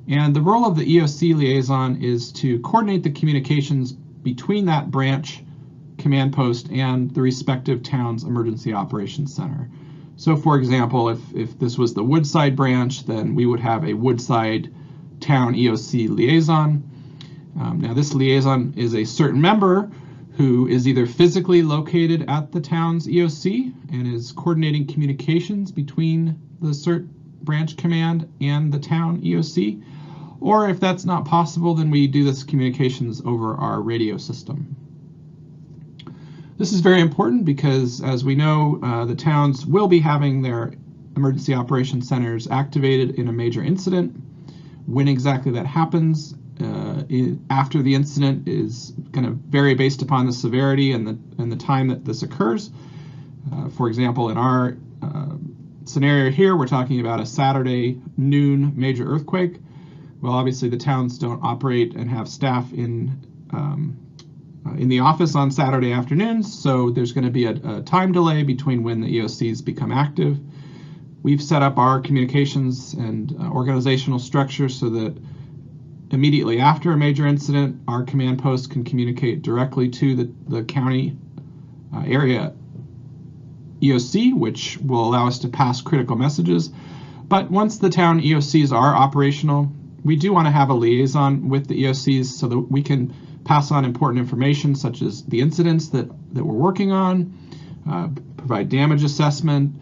And the role of the EOC liaison is to coordinate the communications between that branch command post and the respective town's emergency operations center. So, for example, if this was the Woodside branch, then we would have a Woodside Town EOC liaison. Now, this liaison is a CERT member who is either physically located at the town's EOC and is coordinating communications between the CERT branch command and the town EOC, or if that's not possible, then we do this communications over our radio system. This is very important because, as we know, the towns will be having their emergency operations centers activated in a major incident. When exactly that happens after the incident is going to vary based upon the severity and the time that this occurs. For example, in our scenario here, we're talking about a Saturday noon major earthquake. Well, obviously the towns don't operate and have staff in the office on Saturday afternoons, so there's going to be a time delay between when the EOCs become active. we've set up our communications and organizational structure so that immediately after a major incident, our command post can communicate directly to the county area EOC, which will allow us to pass critical messages. But once the town EOCs are operational, we do want to have a liaison with the EOCs so that we can pass on important information such as the incidents that we're working on, provide damage assessment.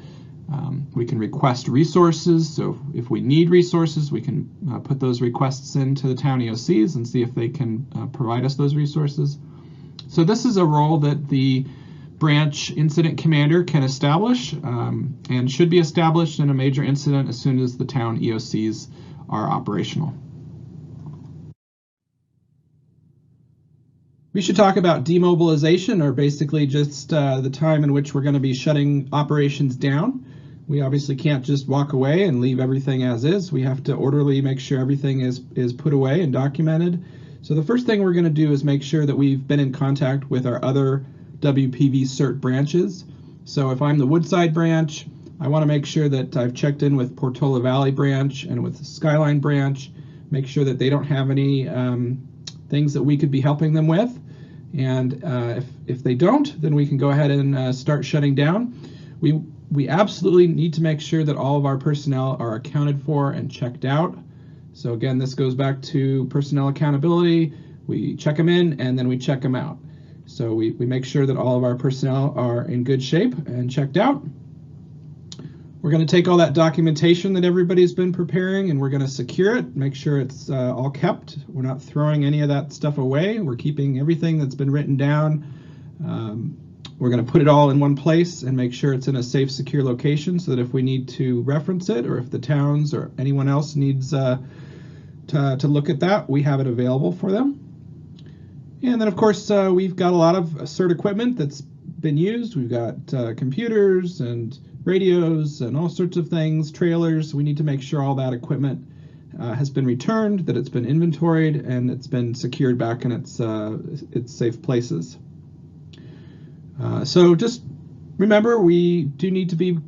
We can request resources. So if we need resources, we can put those requests into the town EOCs and see if they can provide us those resources. So this is a role that the branch incident commander can establish and should be established in a major incident as soon as the town EOCs are operational. We should talk about demobilization, or basically just the time in which we're going to be shutting operations down. We obviously can't just walk away and leave everything as is. We have to orderly make sure everything is put away and documented. So the first thing we're going to do is make sure that we've been in contact with our other WPV-CERT branches. So if I'm the Woodside branch, I want to make sure that I've checked in with Portola Valley branch and with the Skyline branch, make sure that they don't have any things that we could be helping them with. And if they don't, then we can go ahead and start shutting down. We absolutely need to make sure that all of our personnel are accounted for and checked out. So again, this goes back to personnel accountability. We check them in and then we check them out. So we make sure that all of our personnel are in good shape and checked out. We're going to take all that documentation that everybody's been preparing and we're going to secure it, make sure it's all kept. We're not throwing any of that stuff away. We're keeping everything that's been written down. We're going to put it all in one place and make sure it's in a safe, secure location so that if we need to reference it, or if the towns or anyone else needs to look at that, we have it available for them. And then, of course, we've got a lot of CERT equipment that's been used. We've got computers and radios and all sorts of things, trailers. We need to make sure all that equipment has been returned, that it's been inventoried, and it's been secured back in its safe places. So just remember, we do need to be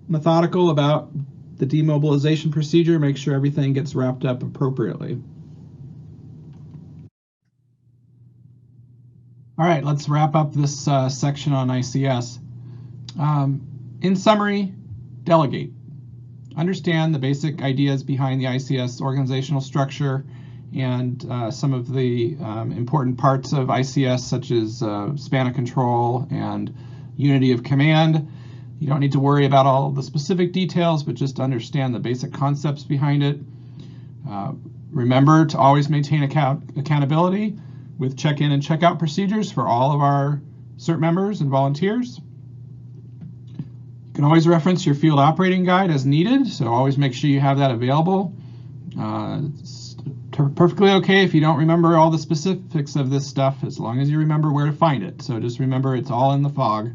methodical about the demobilization procedure, make sure everything gets wrapped up appropriately. All right, let's wrap up this section on ICS. In summary, delegate. Understand the basic ideas behind the ICS organizational structure and some of the important parts of ICS, such as span of control and unity of command. You don't need to worry about all the specific details, but just understand the basic concepts behind it. Remember to always maintain accountability with check-in and check-out procedures for all of our CERT members and volunteers. You can always reference your field operating guide as needed, so always make sure you have that available. It's perfectly okay if you don't remember all the specifics of this stuff, as long as you remember where to find it. So just remember, it's all in the fog.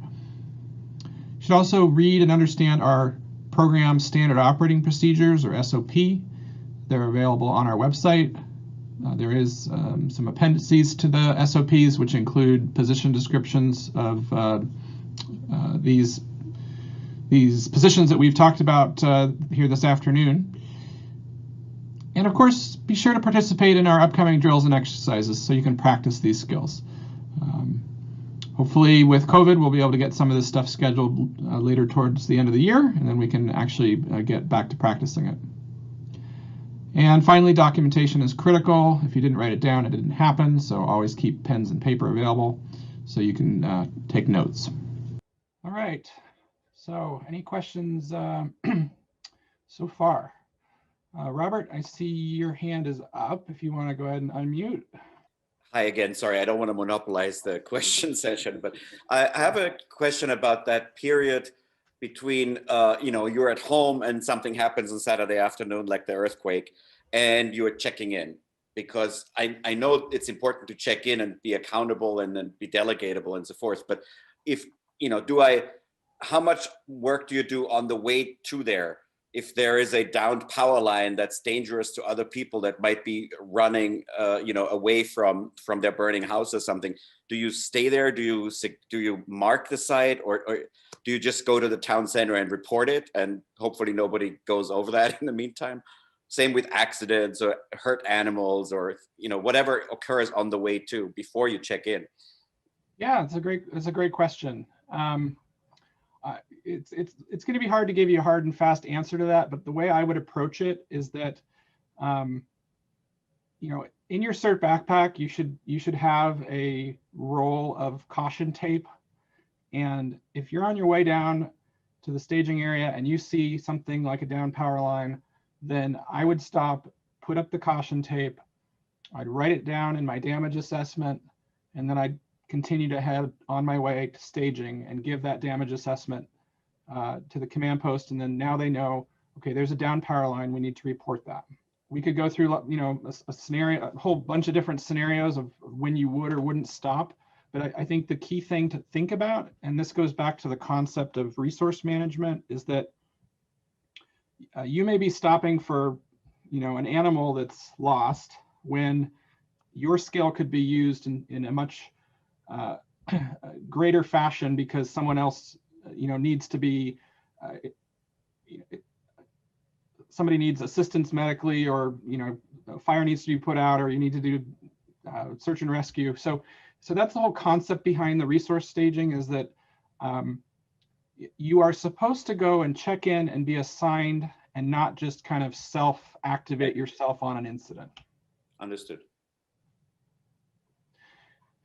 You should also read and understand our program standard operating procedures, or SOP. They're available on our website. There is some appendices to the SOPs, which include position descriptions of these positions that we've talked about here this afternoon. And of course, be sure to participate in our upcoming drills and exercises so you can practice these skills. Hopefully with COVID, we'll be able to get some of this stuff scheduled later towards the end of the year, and then we can actually get back to practicing it. And finally, documentation is critical. If you didn't write it down, it didn't happen, so always keep pens and paper available so you can take notes. All right, so any questions so far? Robert, I see your hand is up if you want to go ahead and unmute. Hi again. Sorry, I don't want to monopolize the question session, but I have a question about that period between, you're at home and something happens on Saturday afternoon, like the earthquake, and you're checking in. Because I know it's important to check in and be accountable and then be delegatable and so forth. But if, how much work do you do on the way to there if there is a downed power line that's dangerous to other people that might be running, away from their burning house or something, do you stay there? Do you mark the site, or do you just go to the town center and report it, and hopefully nobody goes over that in the meantime? Same with accidents or hurt animals, or whatever occurs on the way too, before you check in. Yeah, it's a great question. It's going to be hard to give you a hard and fast answer to that, but the way I would approach it is that, in your CERT backpack, you should have a roll of caution tape. And if you're on your way down to the staging area and you see something like a down power line, then I would stop, put up the caution tape, I'd write it down in my damage assessment, and then I'd continue to head on my way to staging and give that damage assessment to the command post. And then now they know, okay, there's a down power line, we need to report that. We could go through, a scenario, a whole bunch of different scenarios of when you would or wouldn't stop. But I think the key thing to think about, and this goes back to the concept of resource management, is that you may be stopping for, an animal that's lost when your skill could be used in a much greater fashion, because someone else, needs to be, somebody needs assistance medically, or, fire needs to be put out, or you need to do search and rescue. So that's the whole concept behind the resource staging, is that you are supposed to go and check in and be assigned, and not just kind of self-activate yourself on an incident. Understood.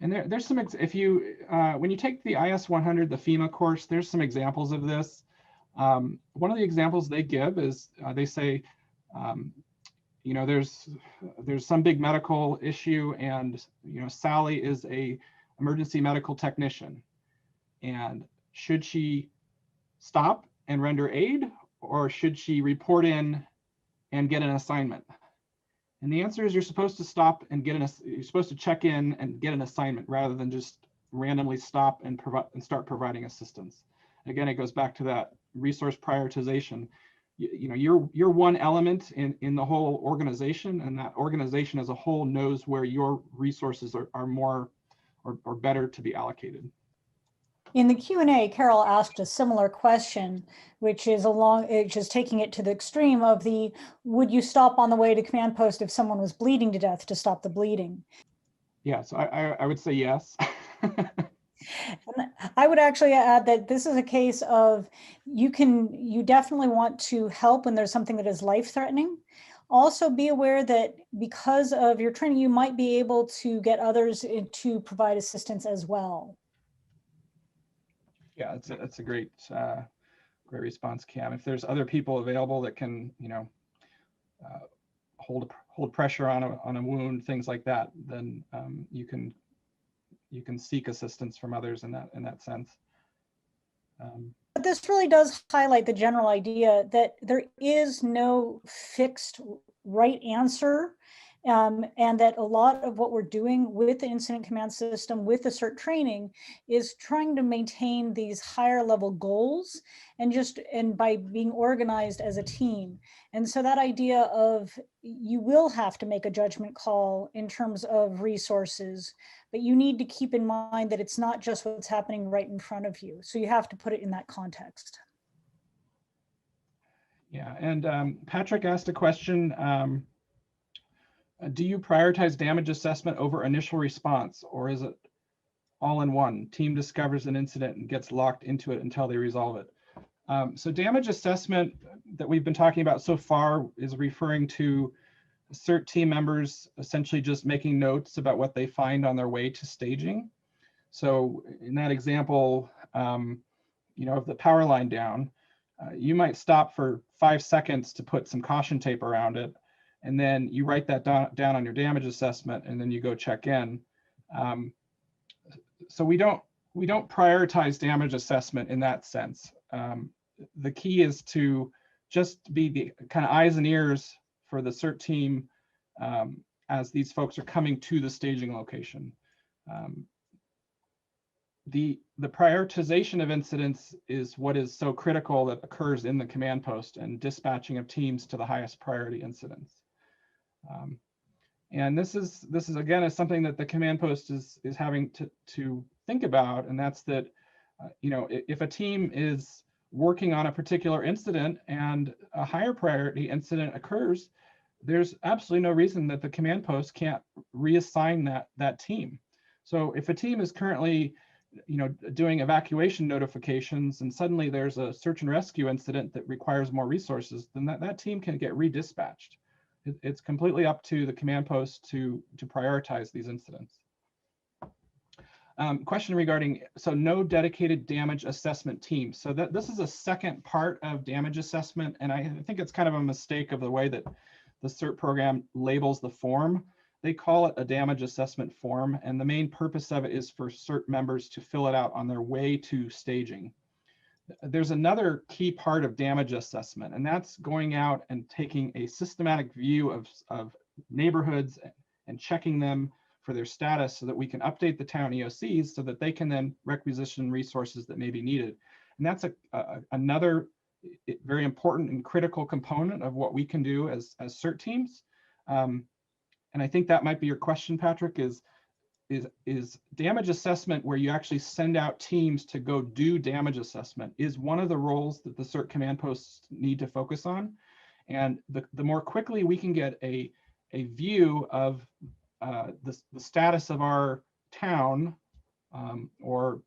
And there's some, if you, when you take the IS-100, the FEMA course, there's some examples of this. One of the examples they give is, they say, there's some big medical issue, and, Sally is a emergency medical technician. And should she stop and render aid, or should she report in and get an assignment? And the answer is, you're supposed to stop and you're supposed to check in and get an assignment, rather than just randomly stop and start providing assistance. Again, it goes back to that resource prioritization. You're one element in the whole organization, and that organization as a whole knows where your resources are more or better to be allocated. In the Q&A, Carol asked a similar question, which is taking it to the extreme of the, would you stop on the way to command post if someone was bleeding to death to stop the bleeding? Yeah, so I would say yes. And I would actually add that this is a case of, you definitely want to help when there's something that is life-threatening. Also be aware that because of your training, you might be able to get others to provide assistance as well. Yeah, that's a great great response, Cam. If there's other people available that can, hold pressure on a wound, things like that, then you can seek assistance from others in that sense. But this really does highlight the general idea that there is no fixed right answer, and that a lot of what we're doing with the incident command system, with the CERT training, is trying to maintain these higher level goals, and by being organized as a team. And so that idea of, you will have to make a judgment call in terms of resources, but you need to keep in mind that it's not just what's happening right in front of you. So you have to put it in that context. Yeah, and Patrick asked a question. Do you prioritize damage assessment over initial response, or is it all in one? Team discovers an incident and gets locked into it until they resolve it. So damage assessment that we've been talking about so far is referring to CERT team members essentially just making notes about what they find on their way to staging. So in that example, of the power line down, you might stop for 5 seconds to put some caution tape around it, and then you write that down on your damage assessment, and then you go check in. So we don't prioritize damage assessment in that sense. The key is to just be the kind of eyes and ears for the CERT team as these folks are coming to the staging location. the prioritization of incidents is what is so critical that occurs in the command post, and dispatching of teams to the highest priority incidents. And this is again is something that the command post is having to think about, and that's that you know, if a team is working on a particular incident and a higher priority incident occurs, there's absolutely no reason that the command post can't reassign that team. So if a team is currently, you know, doing evacuation notifications and suddenly there's a search and rescue incident that requires more resources, then that team can get redispatched. It's completely up to the command post to prioritize these incidents. Question regarding, so no dedicated damage assessment team. So this is a second part of damage assessment, and I think it's kind of a mistake of the way that the CERT program labels the form. They call it a damage assessment form, and the main purpose of it is for CERT members to fill it out on their way to staging. There's another key part of damage assessment, and that's going out and taking a systematic view of neighborhoods and checking them for their status so that we can update the town EOCs so that they can then requisition resources that may be needed. And that's another very important and critical component of what we can do as CERT teams. And I think that might be your question, Patrick, is damage assessment, where you actually send out teams to go do damage assessment, is one of the roles that the CERT command posts need to focus on. And the more quickly we can get a view of the status of our town or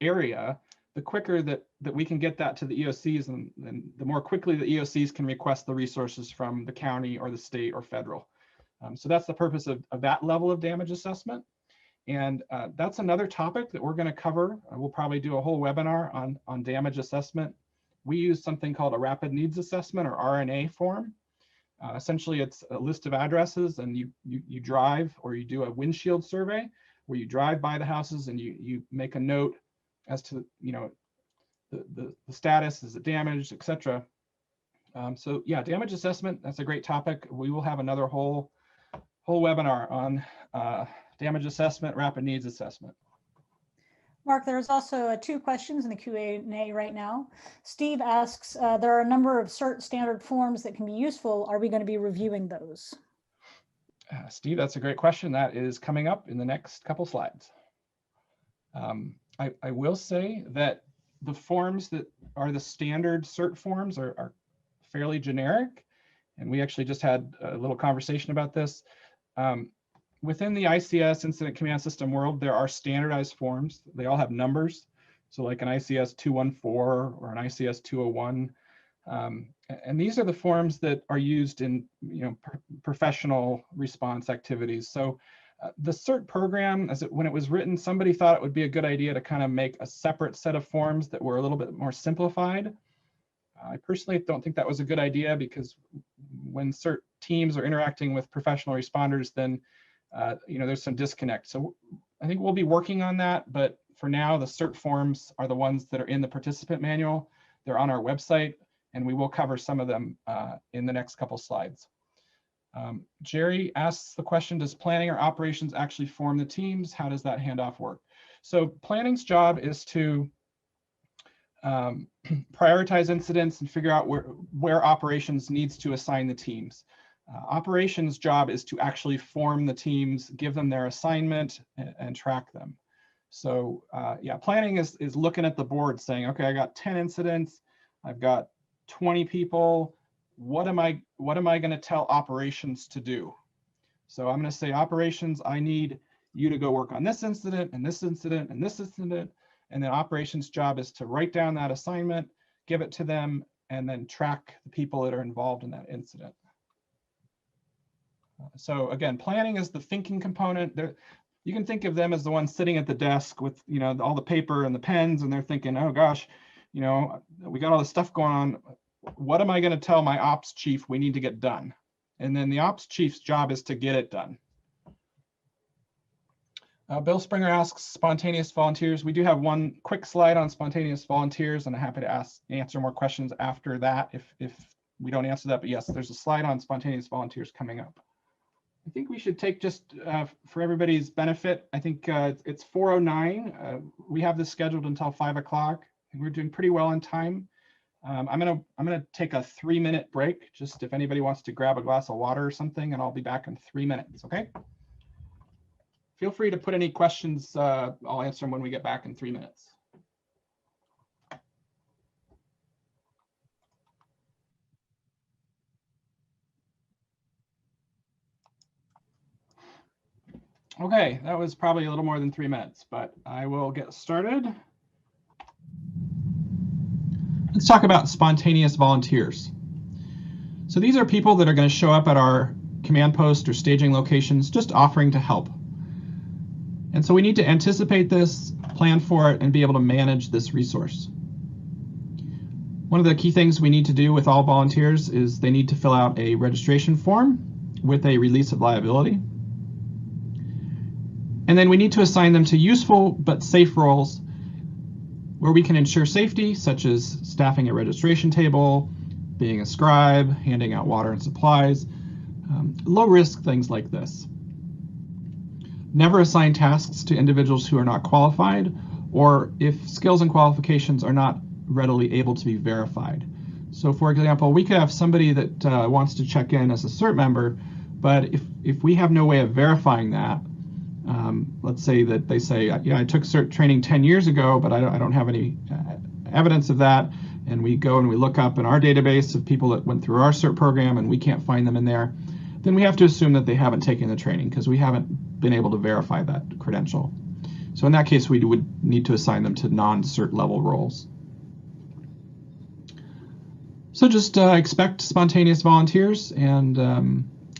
area, the quicker that we can get that to the EOCs, and the more quickly the EOCs can request the resources from the county or the state or federal. So that's the purpose of that level of damage assessment. And that's another topic that we're going to cover. We'll probably do a whole webinar on damage assessment. We use something called a rapid needs assessment, or RNA form. Essentially, it's a list of addresses, and you drive, or you do a windshield survey where you drive by the houses and you make a note as to, you know, the status, is it damaged, etc. So yeah, damage assessment, that's a great topic. We will have another whole webinar on damage assessment, rapid needs assessment. Mark, there's also 2 questions in the Q&A right now. Steve asks, there are a number of CERT standard forms that can be useful. Are we going to be reviewing those? Steve, that's a great question. That is coming up in the next couple slides. I will say that the forms that are the standard CERT forms are fairly generic. And we actually just had a little conversation about this. Within the ICS Incident Command System world, there are standardized forms. They all have numbers. So like an ICS 214 or an ICS 201. And these are the forms that are used in, you know, professional response activities. So the CERT program, when it was written, somebody thought it would be a good idea to kind of make a separate set of forms that were a little bit more simplified. I personally don't think that was a good idea, because when CERT teams are interacting with professional responders, then you know, there's some disconnect. So I think we'll be working on that, but for now, the CERT forms are the ones that are in the participant manual. They're on our website, and we will cover some of them in the next couple slides. Jerry asks the question, does planning or operations actually form the teams? How does that handoff work? So planning's job is to prioritize incidents and figure out where operations needs to assign the teams. Operations job is to actually form the teams, give them their assignment, and track them. So yeah, planning is looking at the board saying, okay, I got 10 incidents, I've got 20 people. What am I going to tell operations to do? So I'm going to say, operations, I need you to go work on this incident and this incident and this incident. And then operations job is to write down that assignment, give it to them, and then track the people that are involved in that incident. So again, planning is the thinking component. You can think of them as the ones sitting at the desk with, you know, all the paper and the pens, and they're thinking, oh gosh, you know, we got all this stuff going on. What am I going to tell my ops chief we need to get done? And then the ops chief's job is to get it done. Bill Springer asks, spontaneous volunteers. We do have one quick slide on spontaneous volunteers, and I'm happy to answer more questions after that if we don't answer that. But yes, there's a slide on spontaneous volunteers coming up. I think we should take just for everybody's benefit, I think it's 4:09. We have this scheduled until 5 o'clock. We're doing pretty well on time. I'm gonna take a 3-minute break, just if anybody wants to grab a glass of water or something, and I'll be back in 3 minutes, okay? Feel free to put any questions. I'll answer them when we get back in 3 minutes. Okay, that was probably a little more than 3 minutes, but I will get started. Let's talk about spontaneous volunteers. So these are people that are going to show up at our command post or staging locations just offering to help. And so we need to anticipate this, plan for it, and be able to manage this resource. One of the key things we need to do with all volunteers is they need to fill out a registration form with a release of liability. And then we need to assign them to useful but safe roles where we can ensure safety, such as staffing a registration table, being a scribe, handing out water and supplies, low risk things like this. Never assign tasks to individuals who are not qualified, or if skills and qualifications are not readily able to be verified. So for example, we could have somebody that wants to check in as a CERT member, but if we have no way of verifying that, let's say that they say, yeah, I took CERT training 10 years ago, but I don't have any evidence of that. And we go and we look up in our database of people that went through our CERT program and we can't find them in there. Then we have to assume that they haven't taken the training because we haven't been able to verify that credential. So in that case, we would need to assign them to non-CERT level roles. So just expect spontaneous volunteers and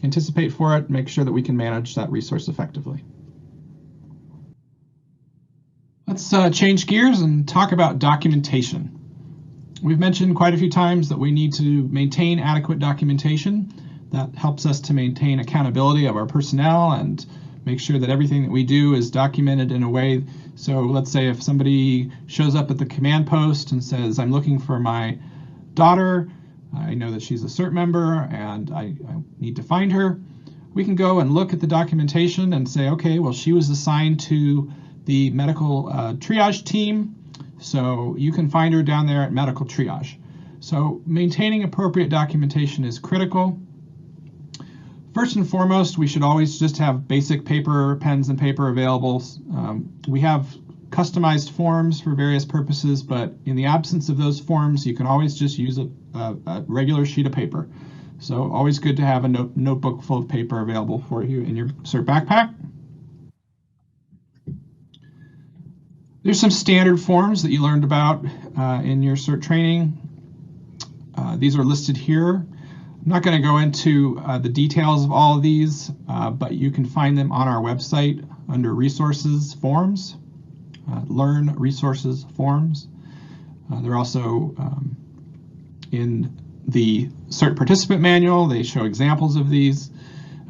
anticipate for it, make sure that we can manage that resource effectively. Let's change gears and talk about documentation. We've mentioned quite a few times that we need to maintain adequate documentation. That helps us to maintain accountability of our personnel and make sure that everything that we do is documented in a way. So let's say if somebody shows up at the command post and says, I'm looking for my daughter, I know that she's a CERT member and I need to find her, we can go and look at the documentation and say, okay, well, she was assigned to the medical triage team, so you can find her down there at medical triage. So maintaining appropriate documentation is critical. First and foremost, we should always just have basic paper, pens and paper available. We have customized forms for various purposes, but in the absence of those forms, you can always just use a regular sheet of paper. So always good to have a notebook full of paper available for you in your CERT backpack. There's some standard forms that you learned about in your CERT training. These are listed here. I'm not going to go into the details of all of these, but you can find them on our website under Resources Forms, Learn Resources Forms. They're also in the CERT Participant Manual. They show examples of these,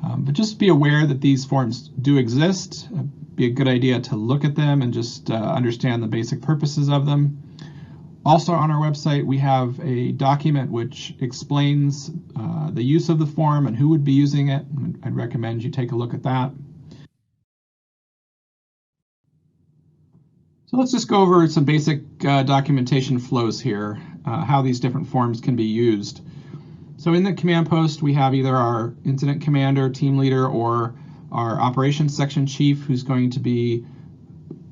but just be aware that these forms do exist. Be a good idea to look at them and just understand the basic purposes of them. Also on our website, we have a document which explains the use of the form and who would be using it. I'd recommend you take a look at that. So let's just go over some basic documentation flows here, how these different forms can be used. So in the command post, we have either our incident commander, team leader, or our operations section chief who's going to be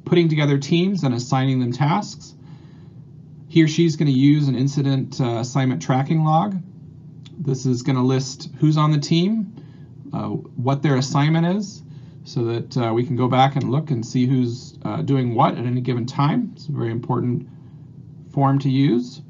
putting together teams and assigning them tasks. He or she's going to use an incident assignment tracking log. This is going to list who's on the team, what their assignment is, so that we can go back and look and see who's doing what at any given time. It's a very important form to use.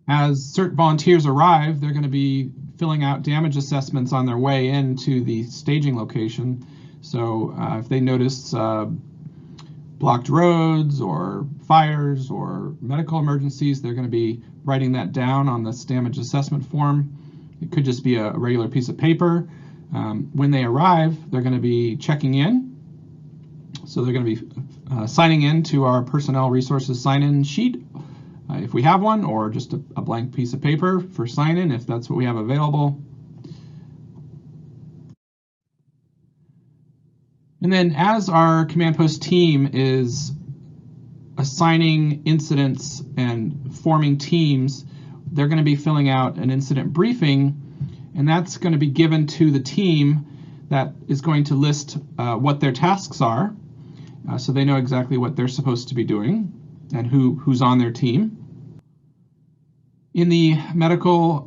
As CERT volunteers arrive, they're going to be filling out damage assessments on their way into the staging location. So if they notice blocked roads or fires or medical emergencies, they're going to be writing that down on this damage assessment form. It could just be a regular piece of paper. When they arrive, they're going to be checking in. So they're going to be signing in to our personnel resources sign-in sheet, if we have one, or just a blank piece of paper for sign-in if that's what we have available. And then as our command post team is assigning incidents and forming teams, they're going to be filling out an incident briefing, and that's going to be given to the team that is going to list what their tasks are, so they know exactly what they're supposed to be doing and who's on their team. In the medical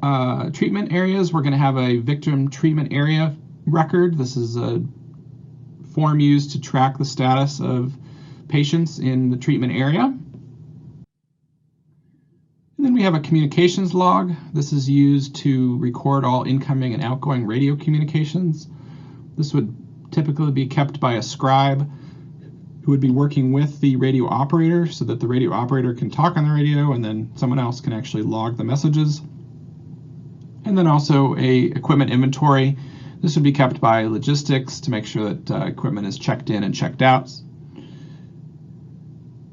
treatment areas, we're going to have a victim treatment area record. This is a form used to track the status of patients in the treatment area. And then we have a communications log. This is used to record all incoming and outgoing radio communications. This would typically be kept by a scribe who would be working with the radio operator so that the radio operator can talk on the radio and then someone else can actually log the messages. And then also a equipment inventory. This would be kept by logistics to make sure that equipment is checked in and checked out.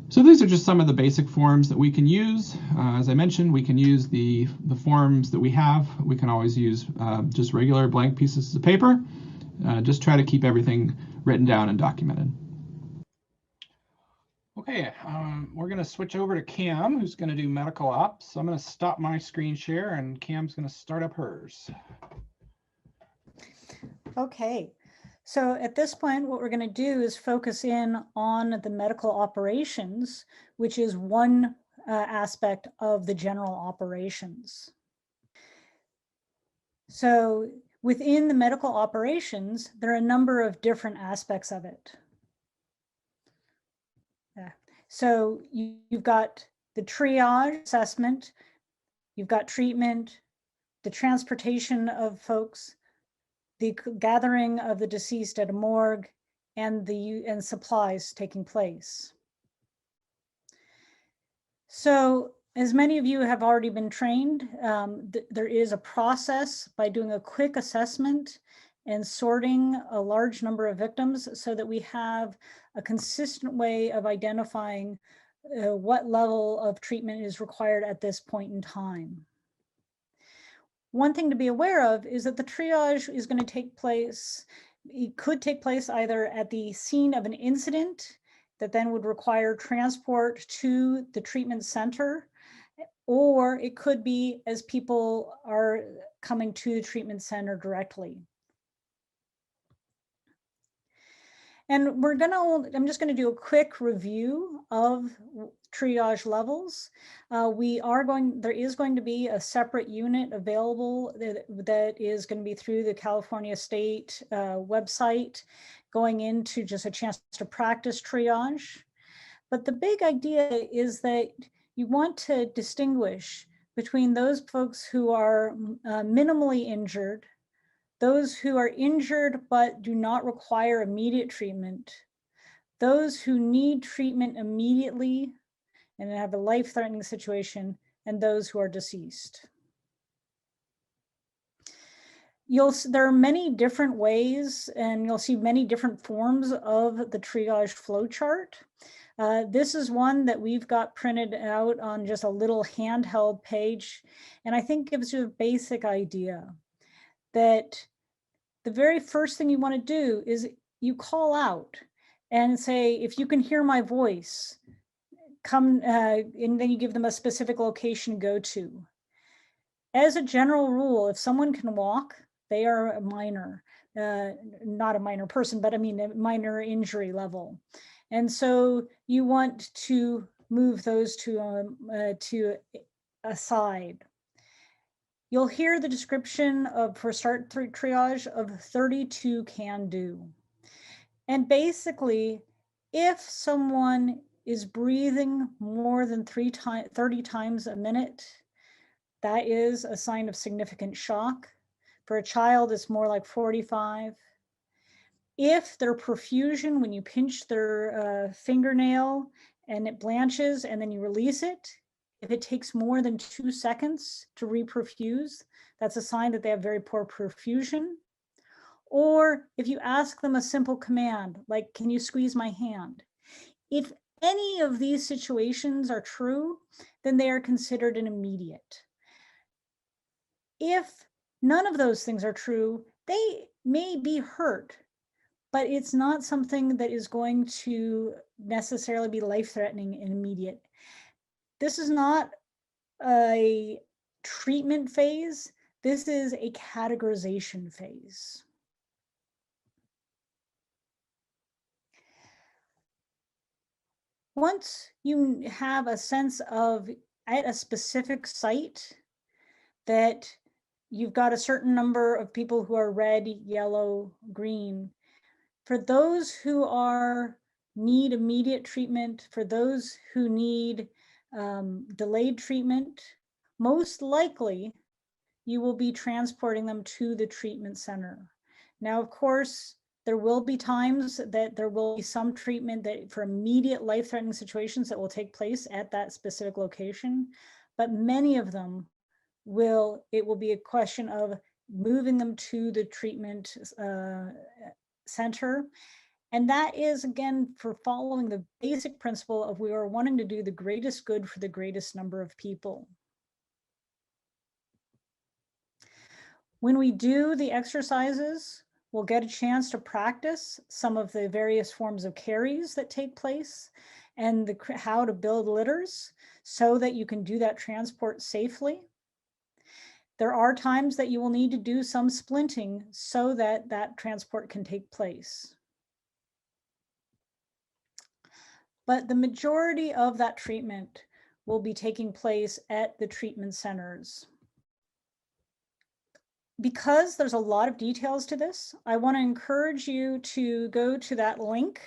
So these are just some of the basic forms that we can use. As I mentioned, we can use the forms that we have. We can always use just regular blank pieces of paper. Just try to keep everything written down and documented. Okay, we're going to switch over to Cam, who's going to do medical ops. So I'm going to stop my screen share and Cam's going to start up hers. Okay, so at this point, what we're going to do is focus in on the medical operations, which is one aspect of the general operations. So within the medical operations, there are a number of different aspects of it. So you've got the triage assessment, you've got treatment, the transportation of folks, the gathering of the deceased at a morgue, and supplies taking place. So as many of you have already been trained, there is a process by doing a quick assessment and sorting a large number of victims so that we have a consistent way of identifying what level of treatment is required at this point in time. One thing to be aware of is that the triage is going to take place, it could take place either at the scene of an incident that then would require transport to the treatment center, or it could be as people are coming to the treatment center directly. And I'm just going to do a quick review of triage levels. There is going to be a separate unit available that is going to be through the California State website, going into just a chance to practice triage. But the big idea is that you want to distinguish between those folks who are minimally injured, those who are injured but do not require immediate treatment, those who need treatment immediately and have a life-threatening situation, and those who are deceased. There are many different ways, and you'll see many different forms of the triage flowchart. This is one that we've got printed out on just a little handheld page, and I think gives you a basic idea that the very first thing you want to do is you call out and say, if you can hear my voice, come, and then you give them a specific location to go to. As a general rule, if someone can walk, they are a minor, not a minor person, but I mean a minor injury level. And so you want to move those to a side. You'll hear the description for start triage of 32 can do. And basically, if someone is breathing more than 30 times a minute, that is a sign of significant shock. For a child, it's more like 45. If their perfusion, when you pinch their fingernail and it blanches and then you release it, if it takes more than 2 seconds to reperfuse, that's a sign that they have very poor perfusion. Or if you ask them a simple command, like, can you squeeze my hand? If any of these situations are true, then they are considered an immediate. If none of those things are true, they may be hurt, but it's not something that is going to necessarily be life-threatening and immediate. This is not a treatment phase. This is a categorization phase. Once you have a sense of, at a specific site, that you've got a certain number of people who are red, yellow, green, for those who need immediate treatment, for those who need delayed treatment, most likely you will be transporting them to the treatment center. Now, of course, there will be times that there will be some treatment that for immediate life-threatening situations that will take place at that specific location, but many of them it will be a question of moving them to the treatment center. And that is, again, for following the basic principle of we are wanting to do the greatest good for the greatest number of people. When we do the exercises, we'll get a chance to practice some of the various forms of carries that take place and how to build litters so that you can do that transport safely. There are times that you will need to do some splinting so that that transport can take place. But the majority of that treatment will be taking place at the treatment centers. Because there's a lot of details to this, I want to encourage you to go to that link,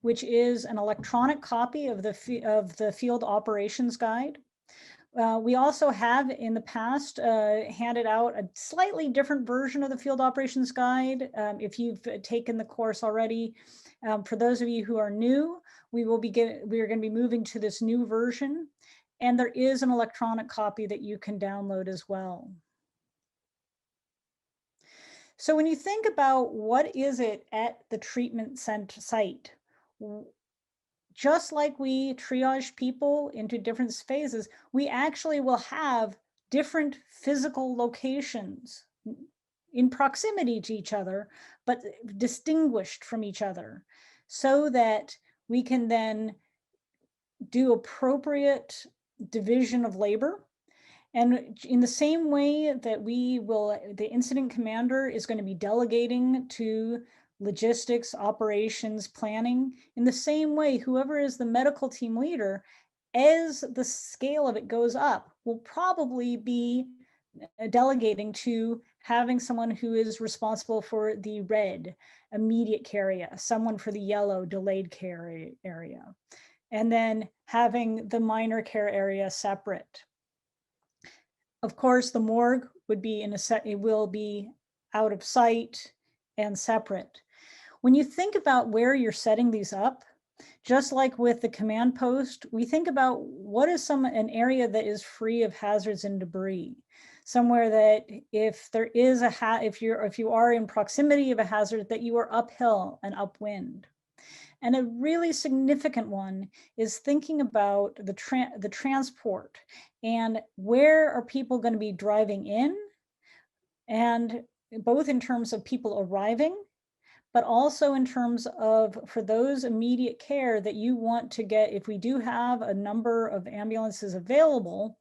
which is an electronic copy of the field operations guide. We also have in the past handed out a slightly different version of the field operations guide. If you've taken the course already, for those of you who are new, we are going to be moving to this new version, and there is an electronic copy that you can download as well. So when you think about what is it at the treatment center site, just like we triage people into different phases, we actually will have different physical locations in proximity to each other, but distinguished from each other, so that we can then do appropriate division of labor. And in the same way that the incident commander is going to be delegating to logistics, operations, planning, in the same way, whoever is the medical team leader, as the scale of it goes up, will probably be delegating to having someone who is responsible for the red immediate care area, someone for the yellow delayed care area, and then having the minor care area separate. Of course, the morgue would be it will be out of sight and separate. When you think about where you're setting these up, just like with the command post, we think about what is an area that is free of hazards and debris. Somewhere that if there is if you are in proximity of a hazard, that you are uphill and upwind. And a really significant one is thinking about the transport and where are people going to be driving in, and both in terms of people arriving, but also in terms of for those immediate care that you want to get. If we do have a number of ambulances available,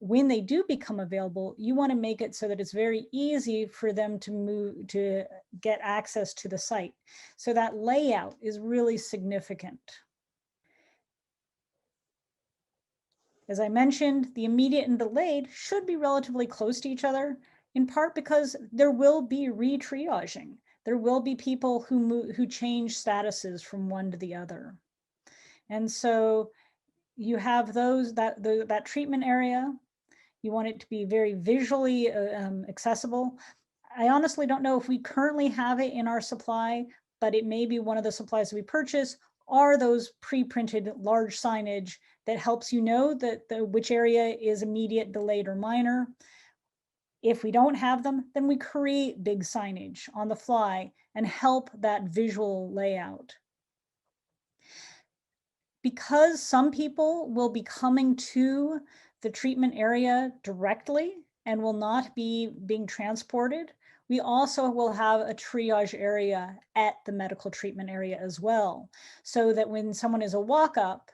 when they do become available, you want to make it so that it's very easy for them to get access to the site. So that layout is really significant. As I mentioned, the immediate and delayed should be relatively close to each other, in part because there will be re-triaging. There will be people who change statuses from one to the other. And so you have that treatment area. You want it to be very visually accessible. I honestly don't know if we currently have it in our supply, but it may be one of the supplies that we purchase are those pre-printed large signage that helps you know that which area is immediate, delayed, or minor. If we don't have them, then we create big signage on the fly and help that visual layout. Because some people will be coming to the treatment area directly and will not be being transported, we also will have a triage area at the medical treatment area as well, so that when someone is a walk-up,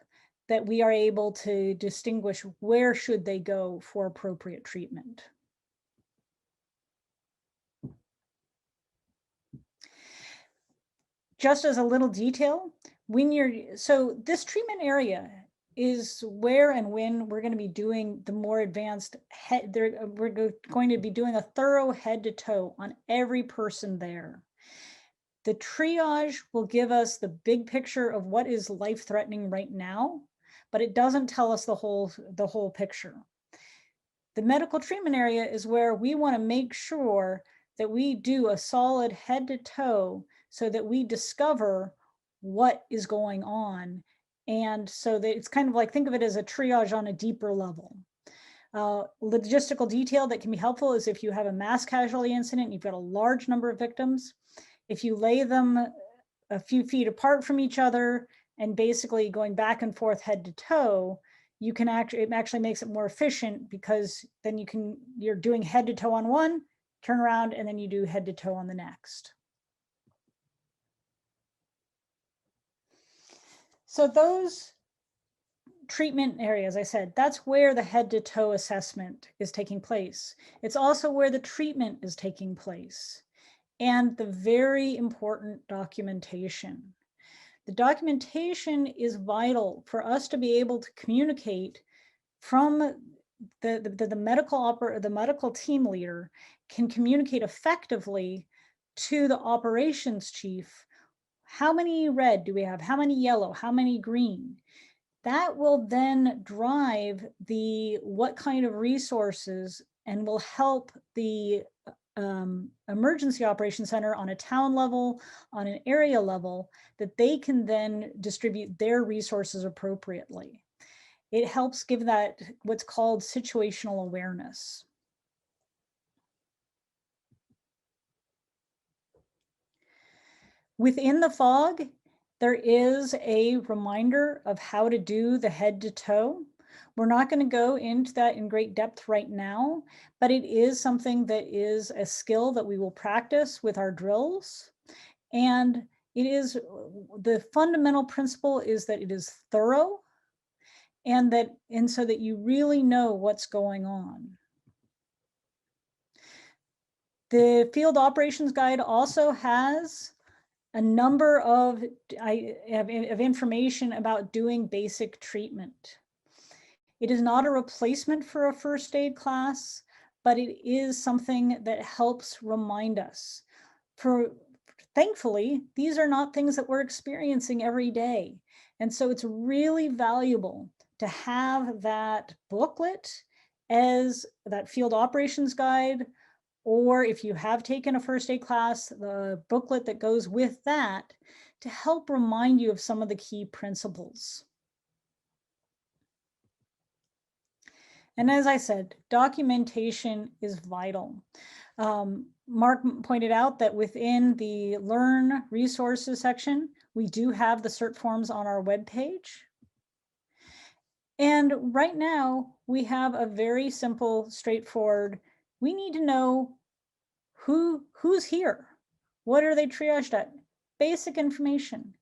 that we are able to distinguish where should they go for appropriate treatment. Just as a little detail, so this treatment area is where and when we're going to be doing the more advanced we're going to be doing a thorough head to toe on every person there. The triage will give us the big picture of what is life-threatening right now, but it doesn't tell us the whole picture. The medical treatment area is where we want to make sure that we do a solid head to toe so that we discover what is going on. And so that it's kind of like, think of it as a triage on a deeper level. Logistical detail that can be helpful is if you have a mass casualty incident, you've got a large number of victims. If you lay them a few feet apart from each other and basically going back and forth head to toe, you can it actually makes it more efficient, because then you're doing head to toe on one, turn around, and then you do head to toe on the next. So those treatment areas, I said, that's where the head to toe assessment is taking place. It's also where the treatment is taking place, and the very important documentation. The documentation is vital for us to be able to communicate from the medical team leader can communicate effectively to the operations chief. How many red do we have? How many yellow? How many green? That will then drive what kind of resources, and will help the emergency operations center on a town level, on an area level, that they can then distribute their resources appropriately. It helps give that what's called situational awareness. Within the FOG, there is a reminder of how to do the head to toe. We're not going to go into that in great depth right now, but it is something that is a skill that we will practice with our drills. And it is, the fundamental principle is that it is thorough, and so that you really know what's going on. The field operations guide also has a number of information about doing basic treatment. It is not a replacement for a first aid class, but it is something that helps remind us. Thankfully, these are not things that we're experiencing every day. And so it's really valuable to have that booklet as that field operations guide, or if you have taken a first aid class, the booklet that goes with that, to help remind you of some of the key principles. And as I said, documentation is vital. Mark pointed out that within the Learn Resources section, we do have the CERT forms on our webpage. And right now, we have a very simple, straightforward, we need to know who's here, what are they triaged at, basic information.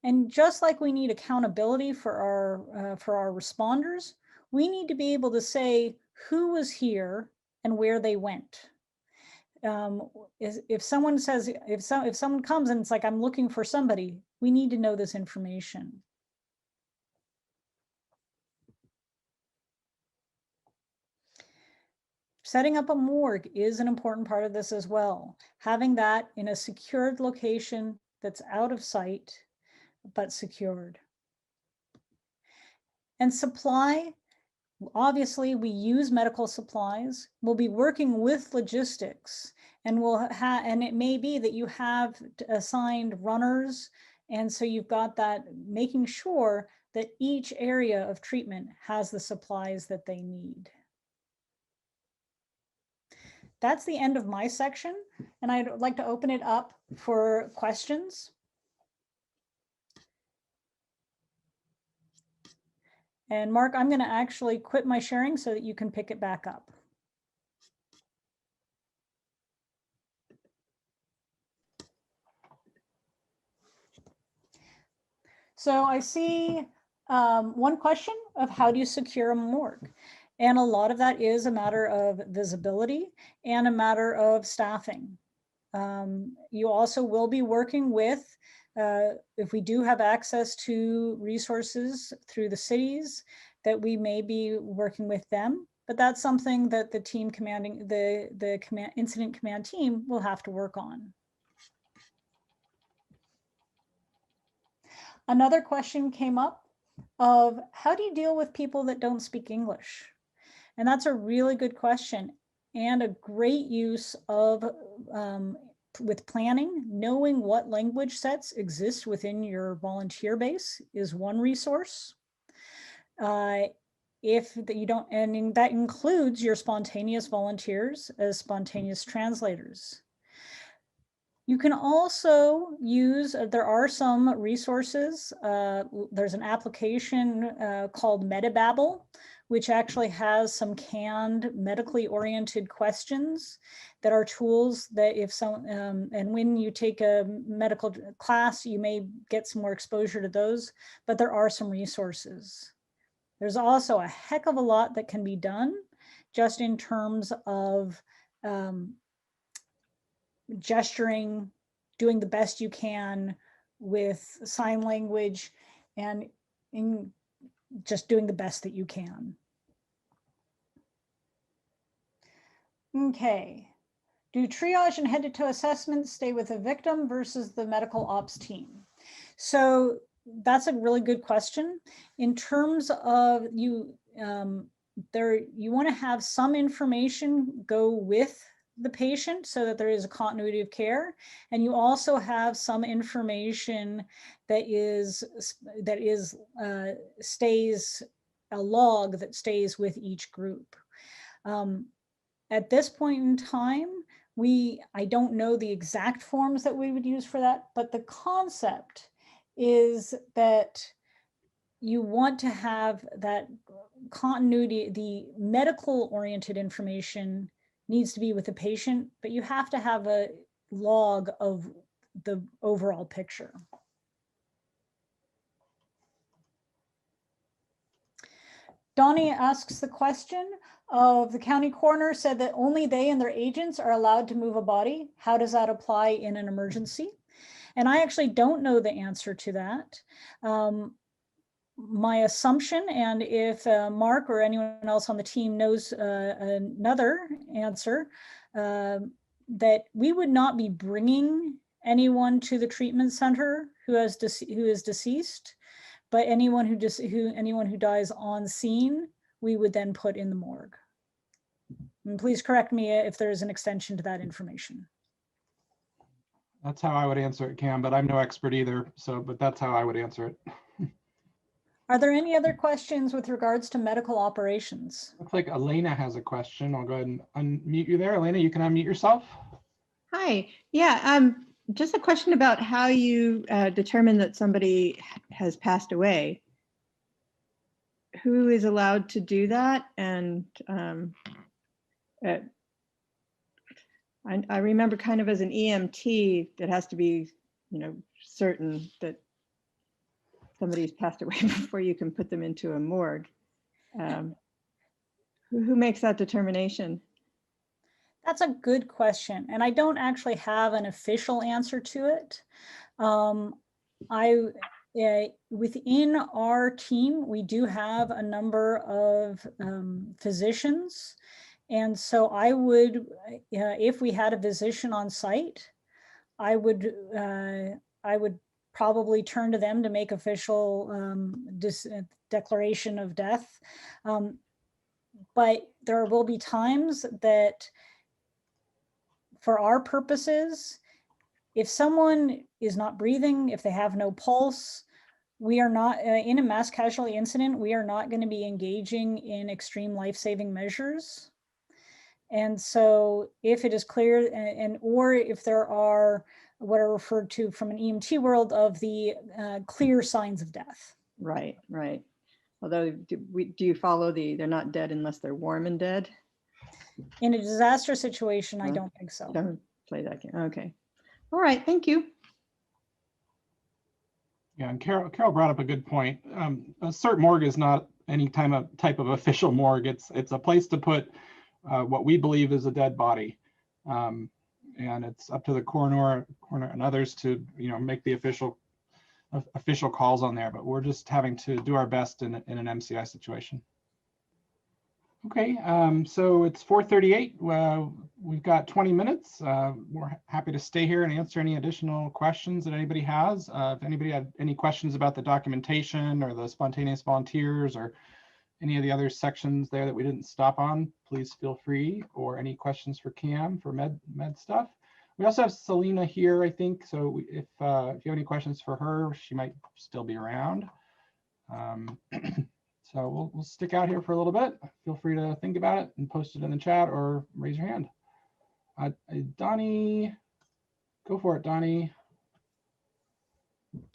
And just like we need accountability for our responders, we need to be able to say who was here and where they went. If someone says, if someone comes and it's like, I'm looking for somebody, we need to know this information. Setting up a morgue is an important part of this as well. Having that in a secured location that's out of sight, but secured. And supply, obviously we use medical supplies. We'll be working with logistics, and and it may be that you have assigned runners, and so you've got that, making sure that each area of treatment has the supplies that they need. That's the end of my section, and I'd like to open it up for questions. And Mark, I'm going to actually quit my sharing so that you can pick it back up. So I see one question of how do you secure a morgue? And a lot of that is a matter of visibility and a matter of staffing. You also will be working with, if we do have access to resources through the cities, that we may be working with them. But that's something that the team commanding, the incident command team will have to work on. Another question came up of how do you deal with people that don't speak English? And that's a really good question and a great use of, with planning, knowing what language sets exist within your volunteer base is one resource. If you don't, and that includes your spontaneous volunteers as spontaneous translators. You can also use, there are some resources. There's an application called Metababble, which actually has some canned medically oriented questions that are tools that if some, and when you take a medical class, you may get some more exposure to those, but there are some resources. There's also a heck of a lot that can be done just in terms of gesturing, doing the best you can with sign language, and in just doing the best that you can. Okay. Do triage and head-to-toe assessments stay with the victim versus the medical ops team? So that's a really good question. In terms of you, you want to have some information go with the patient so that there is a continuity of care, and you also have some information that stays a log that stays with each group. At this point in time, I don't know the exact forms that we would use for that, but the concept is that you want to have that continuity. The medical oriented information needs to be with the patient, but you have to have a log of the overall picture. Donnie asks the question of the county coroner said that only they and their agents are allowed to move a body. How does that apply in an emergency? And I actually don't know the answer to that. My assumption, and if Mark or anyone else on the team knows another answer, that we would not be bringing anyone to the treatment center who is deceased, but anyone who dies on scene, we would then put in the morgue. And please correct me if there is an extension to that information. That's how I would answer it, Cam, but I'm no expert either. So, but that's how I would answer it. Are there any other questions with regards to medical operations? Looks like Elena has a question. I'll go ahead and unmute you there. Elena, you can unmute yourself. Hi. Yeah, just a question about how you determine that somebody has passed away. Who is allowed to do that? And I remember kind of as an EMT, that has to be, certain that somebody's passed away before you can put them into a morgue. Who makes that determination? That's a good question, and I don't actually have an official answer to it. Within our team, we do have a number of physicians, and so I would, if we had a physician on site, I would probably turn to them to make official declaration of death. But there will be times that, for our purposes, if someone is not breathing, if they have no pulse, we are not, in a mass casualty incident, we are not going to be engaging in extreme life-saving measures. And so if it is clear, or if there are what are referred to from an EMT world of the clear signs of death. Right, right. Although, do you follow they're not dead unless they're warm and dead? In a disaster situation, I don't think so. Don't play that game. Okay. All right, thank you. Yeah, and Carol brought up a good point. A CERT morgue is not any type of official morgue. It's a place to put what we believe is a dead body, and it's up to the coroner and others to make the official calls on there. But we're just having to do our best in an MCI situation. Okay, so it's 4:38. We've got 20 minutes. We're happy to stay here and answer any additional questions that anybody has. If anybody had any questions about the documentation or the spontaneous volunteers or any of the other sections there that we didn't stop on, please feel free, or any questions for Cam for med stuff. We also have Selena here, I think. So if you have any questions for her, she might still be around. So we'll stick out here for a little bit. Feel free to think about it and post it in the chat or raise your hand. Donnie, go for it, Donnie.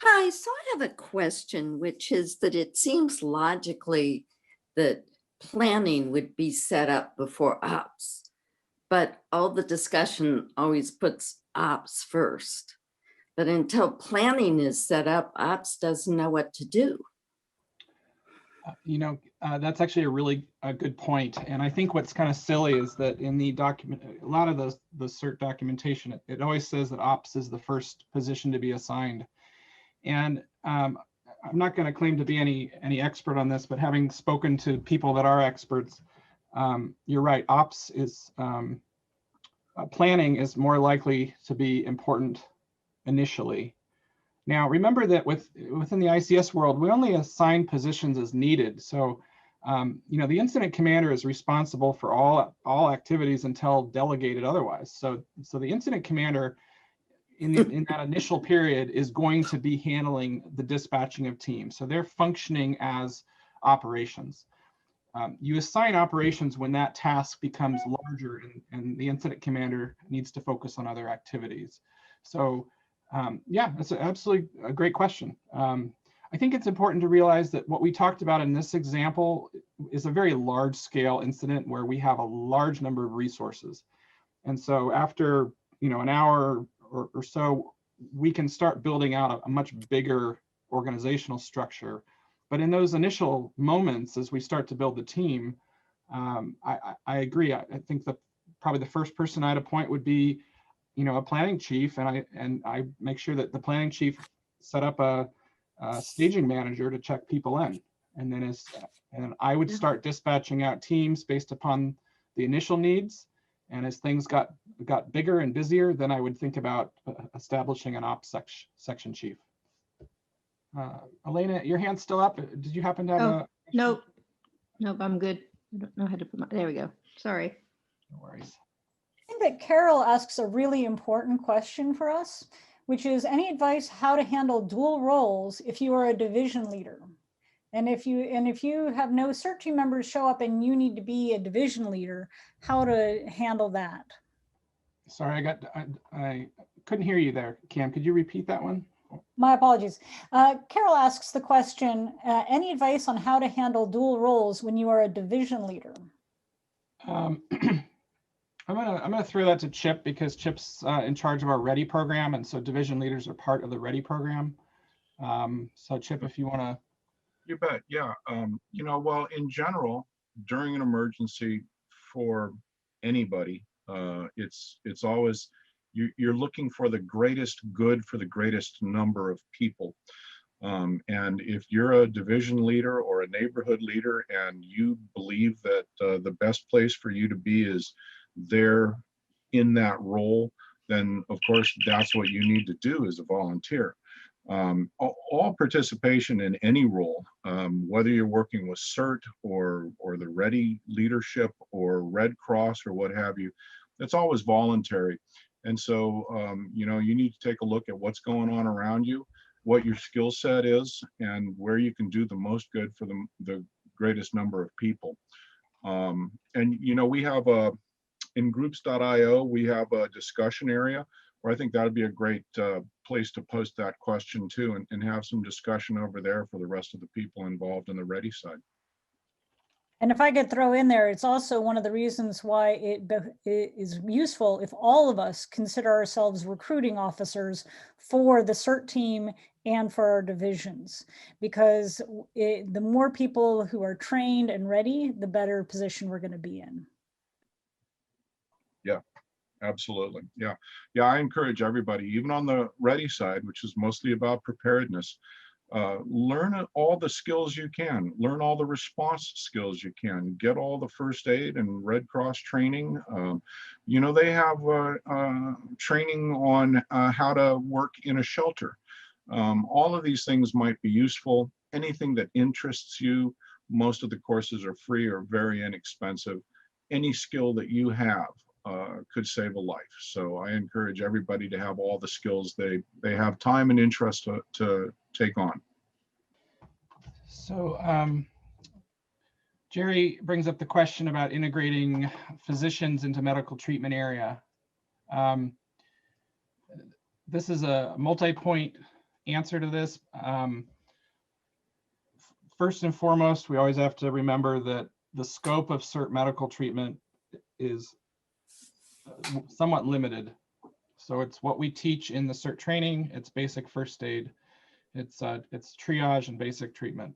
Hi, so I have a question, which is that it seems logically that planning would be set up before ops, but all the discussion always puts ops first. But until planning is set up, ops doesn't know what to do. That's actually a really good point. And I think what's kind of silly is that in the document, a lot of the CERT documentation, it always says that ops is the first position to be assigned. And I'm not going to claim to be any expert on this, but having spoken to people that are experts, you're right. Ops is planning is more likely to be important initially. Now, remember that within the ICS world, we only assign positions as needed. So, the incident commander is responsible for all activities until delegated otherwise. So the incident commander in that initial period is going to be handling the dispatching of teams. So they're functioning as operations. You assign operations when that task becomes larger and the incident commander needs to focus on other activities. So yeah, that's absolutely a great question. I think it's important to realize that what we talked about in this example is a very large scale incident where we have a large number of resources. And so after an hour or so, we can start building out a much bigger organizational structure. But in those initial moments, as we start to build the team, I agree. I think probably the first person I'd appoint would be a planning chief, and I make sure that the planning chief set up a staging manager to check people in, and then I would start dispatching out teams based upon the initial needs, and as things got bigger and busier, then I would think about establishing an ops section chief. Elena, your hand's still up. Did you happen to have a? Nope, I'm good. I don't know how to put there we go. Sorry. No worries. I think that Carol asks a really important question for us, which is any advice how to handle dual roles if you are a division leader? And if you have no CERT team members show up and you need to be a division leader, how to handle that? Sorry, I couldn't hear you there, Cam. Could you repeat that one? My apologies. Carol asks the question, any advice on how to handle dual roles when you are a division leader? I'm gonna throw that to Chip because Chip's in charge of our READY program, and so division leaders are part of the READY program. So Chip, if you want to. You bet. Yeah. Well, in general, during an emergency for anybody, it's always you're looking for the greatest good for the greatest number of people. And if you're a division leader or a neighborhood leader and you believe that the best place for you to be is there in that role, then of course that's what you need to do as a volunteer. All participation in any role, whether you're working with CERT or the READY leadership or Red Cross or what have you, it's always voluntary. And so, you need to take a look at what's going on around you, what your skill set is, and where you can do the most good for the greatest number of people. And, we have in groups.io, we have a discussion area where I think that'd be a great place to post that question too, and have some discussion over there for the rest of the people involved in the READY side. And if I could throw in there, it's also one of the reasons why it is useful if all of us consider ourselves recruiting officers for the CERT team and for our divisions, because the more people who are trained and ready, the better position we're going to be in. Yeah, absolutely. Yeah. Yeah, I encourage everybody, even on the ready side, which is mostly about preparedness, learn all the skills you can, learn all the response skills you can, get all the first aid and Red Cross training. You know, they have training on how to work in a shelter. All of these things might be useful. Anything that interests you, most of the courses are free or very inexpensive. Any skill that you have could save a life. So I encourage everybody to have all the skills they have time and interest to take on. So Jerry brings up the question about integrating physicians into medical treatment area. This is a multi-point answer to this. First and foremost, we always have to remember that the scope of CERT medical treatment is somewhat limited. So it's what we teach in the CERT training, it's basic first aid, it's triage and basic treatment.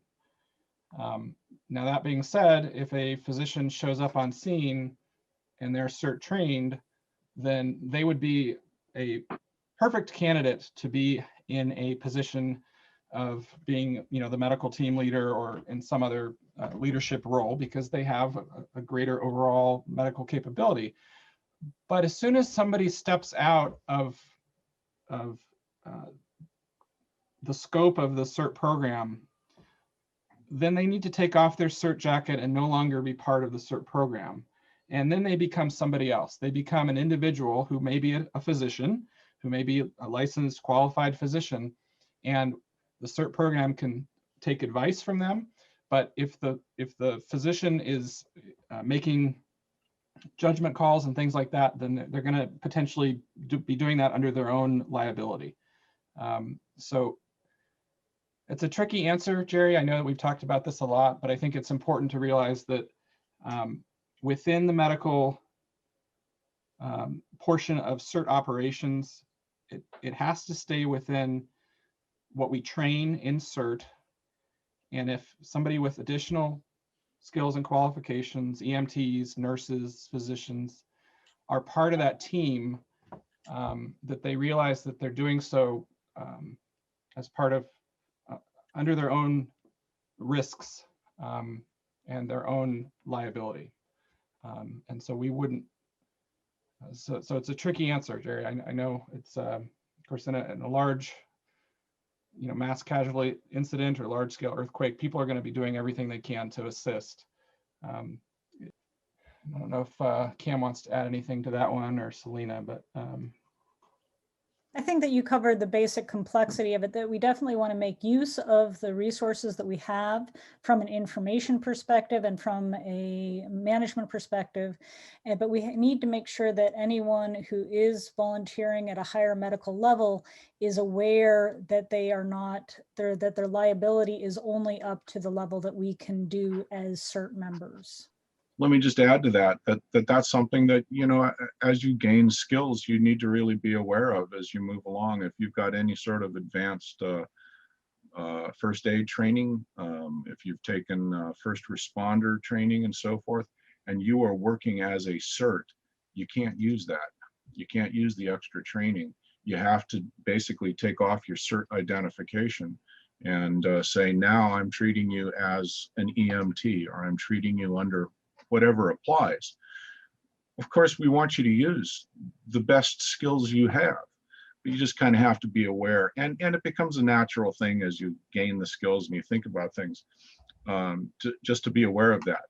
Now that being said, if a physician shows up on scene and they're CERT trained, then they would be a perfect candidate to be in a position of being, you know, the medical team leader or in some other leadership role, because they have a greater overall medical capability. But as soon as somebody steps out of the scope of the CERT program, then they need to take off their CERT jacket and no longer be part of the CERT program. And then they become somebody else. They become an individual who may be a physician, who may be a licensed qualified physician, and the CERT program can take advice from them. But if the physician is making judgment calls and things like that, then they're going to potentially be doing that under their own liability. So it's a tricky answer, Jerry. I know that we've talked about this a lot, but I think it's important to realize that within the medical portion of CERT operations, it has to stay within what we train in CERT. And if somebody with additional skills and qualifications, EMTs, nurses, physicians, are part of that team, that they realize that they're doing so as part of under their own risks and their own liability. And so we wouldn't, so it's a tricky answer, Jerry. I know it's, of course, in a large, you know, mass casualty incident or large scale earthquake, people are going to be doing everything they can to assist. I don't know if Cam wants to add anything to that one, or Selena, but I think that you covered the basic complexity of it, that we definitely want to make use of the resources that we have from an information perspective and from a management perspective. But we need to make sure that anyone who is volunteering at a higher medical level is aware that they are not, that their liability is only up to the level that we can do as CERT members. Let me just add to that's something that, you know, as you gain skills, you need to really be aware of as you move along. If you've got any sort of advanced first aid training, if you've taken first responder training and so forth, and you are working as a CERT, you can't use that. You can't use the extra training. You have to basically take off your CERT identification and say, now I'm treating you as an EMT, or I'm treating you under whatever applies. Of course, we want you to use the best skills you have, but you just kind of have to be aware. And it becomes a natural thing as you gain the skills and you think about things, just to be aware of that,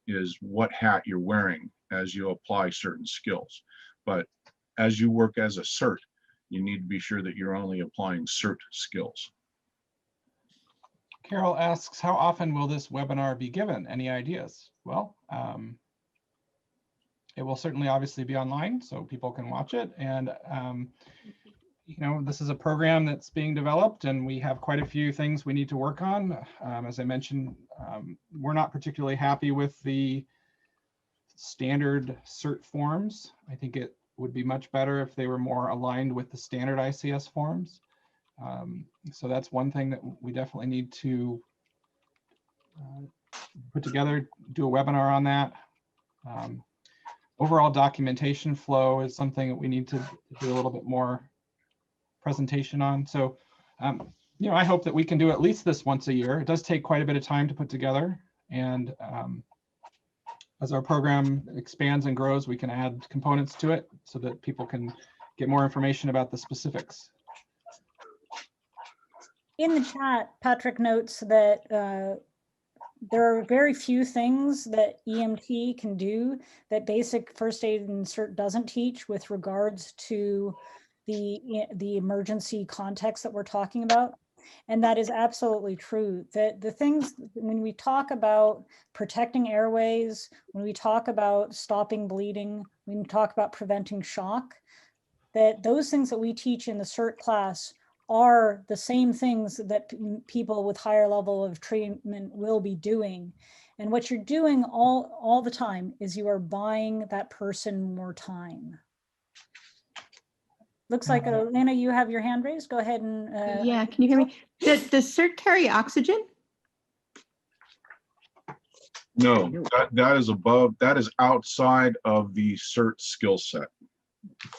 is what hat you're wearing as you apply certain skills. But as you work as a CERT, you need to be sure that you're only applying CERT skills. Carol asks, how often will this webinar be given? Any ideas? Well, it will certainly obviously be online, so people can watch it. And you know, this is a program that's being developed and we have quite a few things we need to work on. As I mentioned, we're not particularly happy with the standard CERT forms. I think it would be much better if they were more aligned with the standard ICS forms. So that's one thing that we definitely need to put together, do a webinar on that. Overall documentation flow is something that we need to do a little bit more presentation on. So, you know, I hope that we can do at least this once a year. It does take quite a bit of time to put together. And as our program expands and grows, we can add components to it so that people can get more information about the specifics. In the chat, Patrick notes that there are very few things that EMT can do that basic first aid and CERT doesn't teach with regards to the emergency context that we're talking about. And that is absolutely true. That the things, when we talk about protecting airways, when we talk about stopping bleeding, when we talk about preventing shock, that those things that we teach in the CERT class are the same things that people with higher level of treatment will be doing. And what you're doing all the time is you are buying that person more time. Looks like, Lena, you have your hand raised. Go ahead and. Yeah, can you hear me? Does CERT carry oxygen? No, that is above, that is outside of the CERT skill set.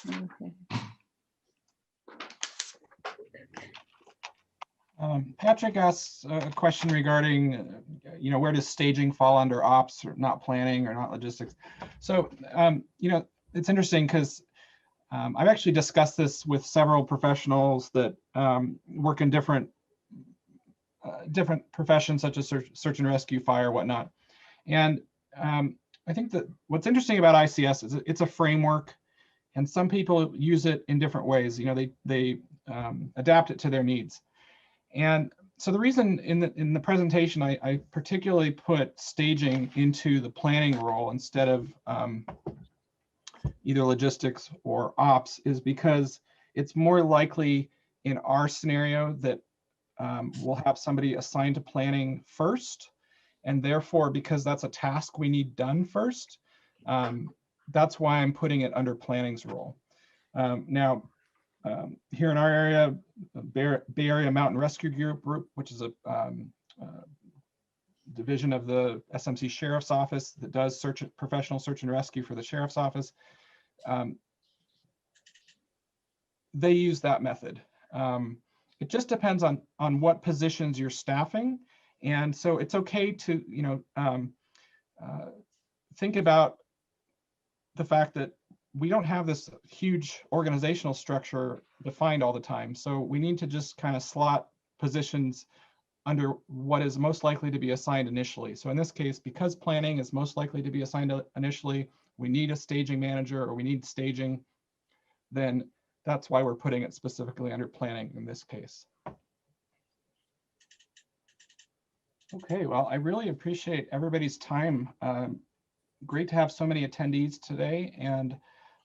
Okay. Patrick asks a question regarding, you know, where does staging fall under ops or not planning or not logistics? So, you know, it's interesting because I've actually discussed this with several professionals that work in different professions such as search and rescue, fire, whatnot. And I think that what's interesting about ICS is it's a framework, and some people use it in different ways. You know, they adapt it to their needs. And so the reason in the presentation I particularly put staging into the planning role instead of either logistics or ops is because it's more likely in our scenario that we'll have somebody assigned to planning first, and therefore because that's a task we need done first, that's why I'm putting it under planning's role. Now, here in our area, Bay Area Mountain Rescue Group, which is a division of the SMC Sheriff's Office that does professional search and rescue for the Sheriff's Office, they use that method. It just depends on what positions you're staffing, and so it's okay to, you know, think about the fact that we don't have this huge organizational structure defined all the time. So we need to just kind of slot positions under what is most likely to be assigned initially. So in this case, because planning is most likely to be assigned initially, we need a staging manager or we need staging, then that's why we're putting it specifically under planning in this case. Okay, well, I really appreciate everybody's time. Great to have so many attendees today, and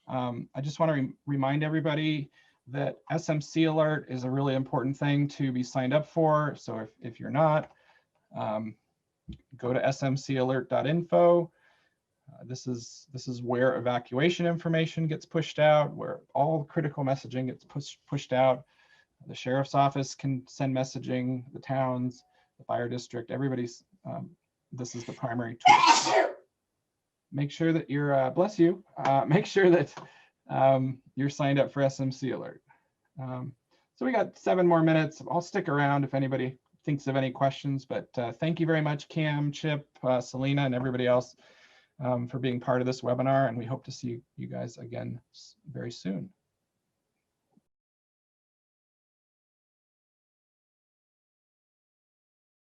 I just want to remind everybody that SMC Alert is a really important thing to be signed up for. So if you're not, go to smcalert.info. This is where evacuation information gets pushed out, where all critical messaging gets pushed out. The sheriff's office can send messaging, the towns, the fire district, everybody's, this is the primary tool. Make sure that you're, bless you, make sure that you're signed up for SMC Alert. So we got 7 more minutes. I'll stick around if anybody thinks of any questions, but thank you very much, Cam, Chip, Selena, and everybody else for being part of this webinar, and we hope to see you guys again very soon.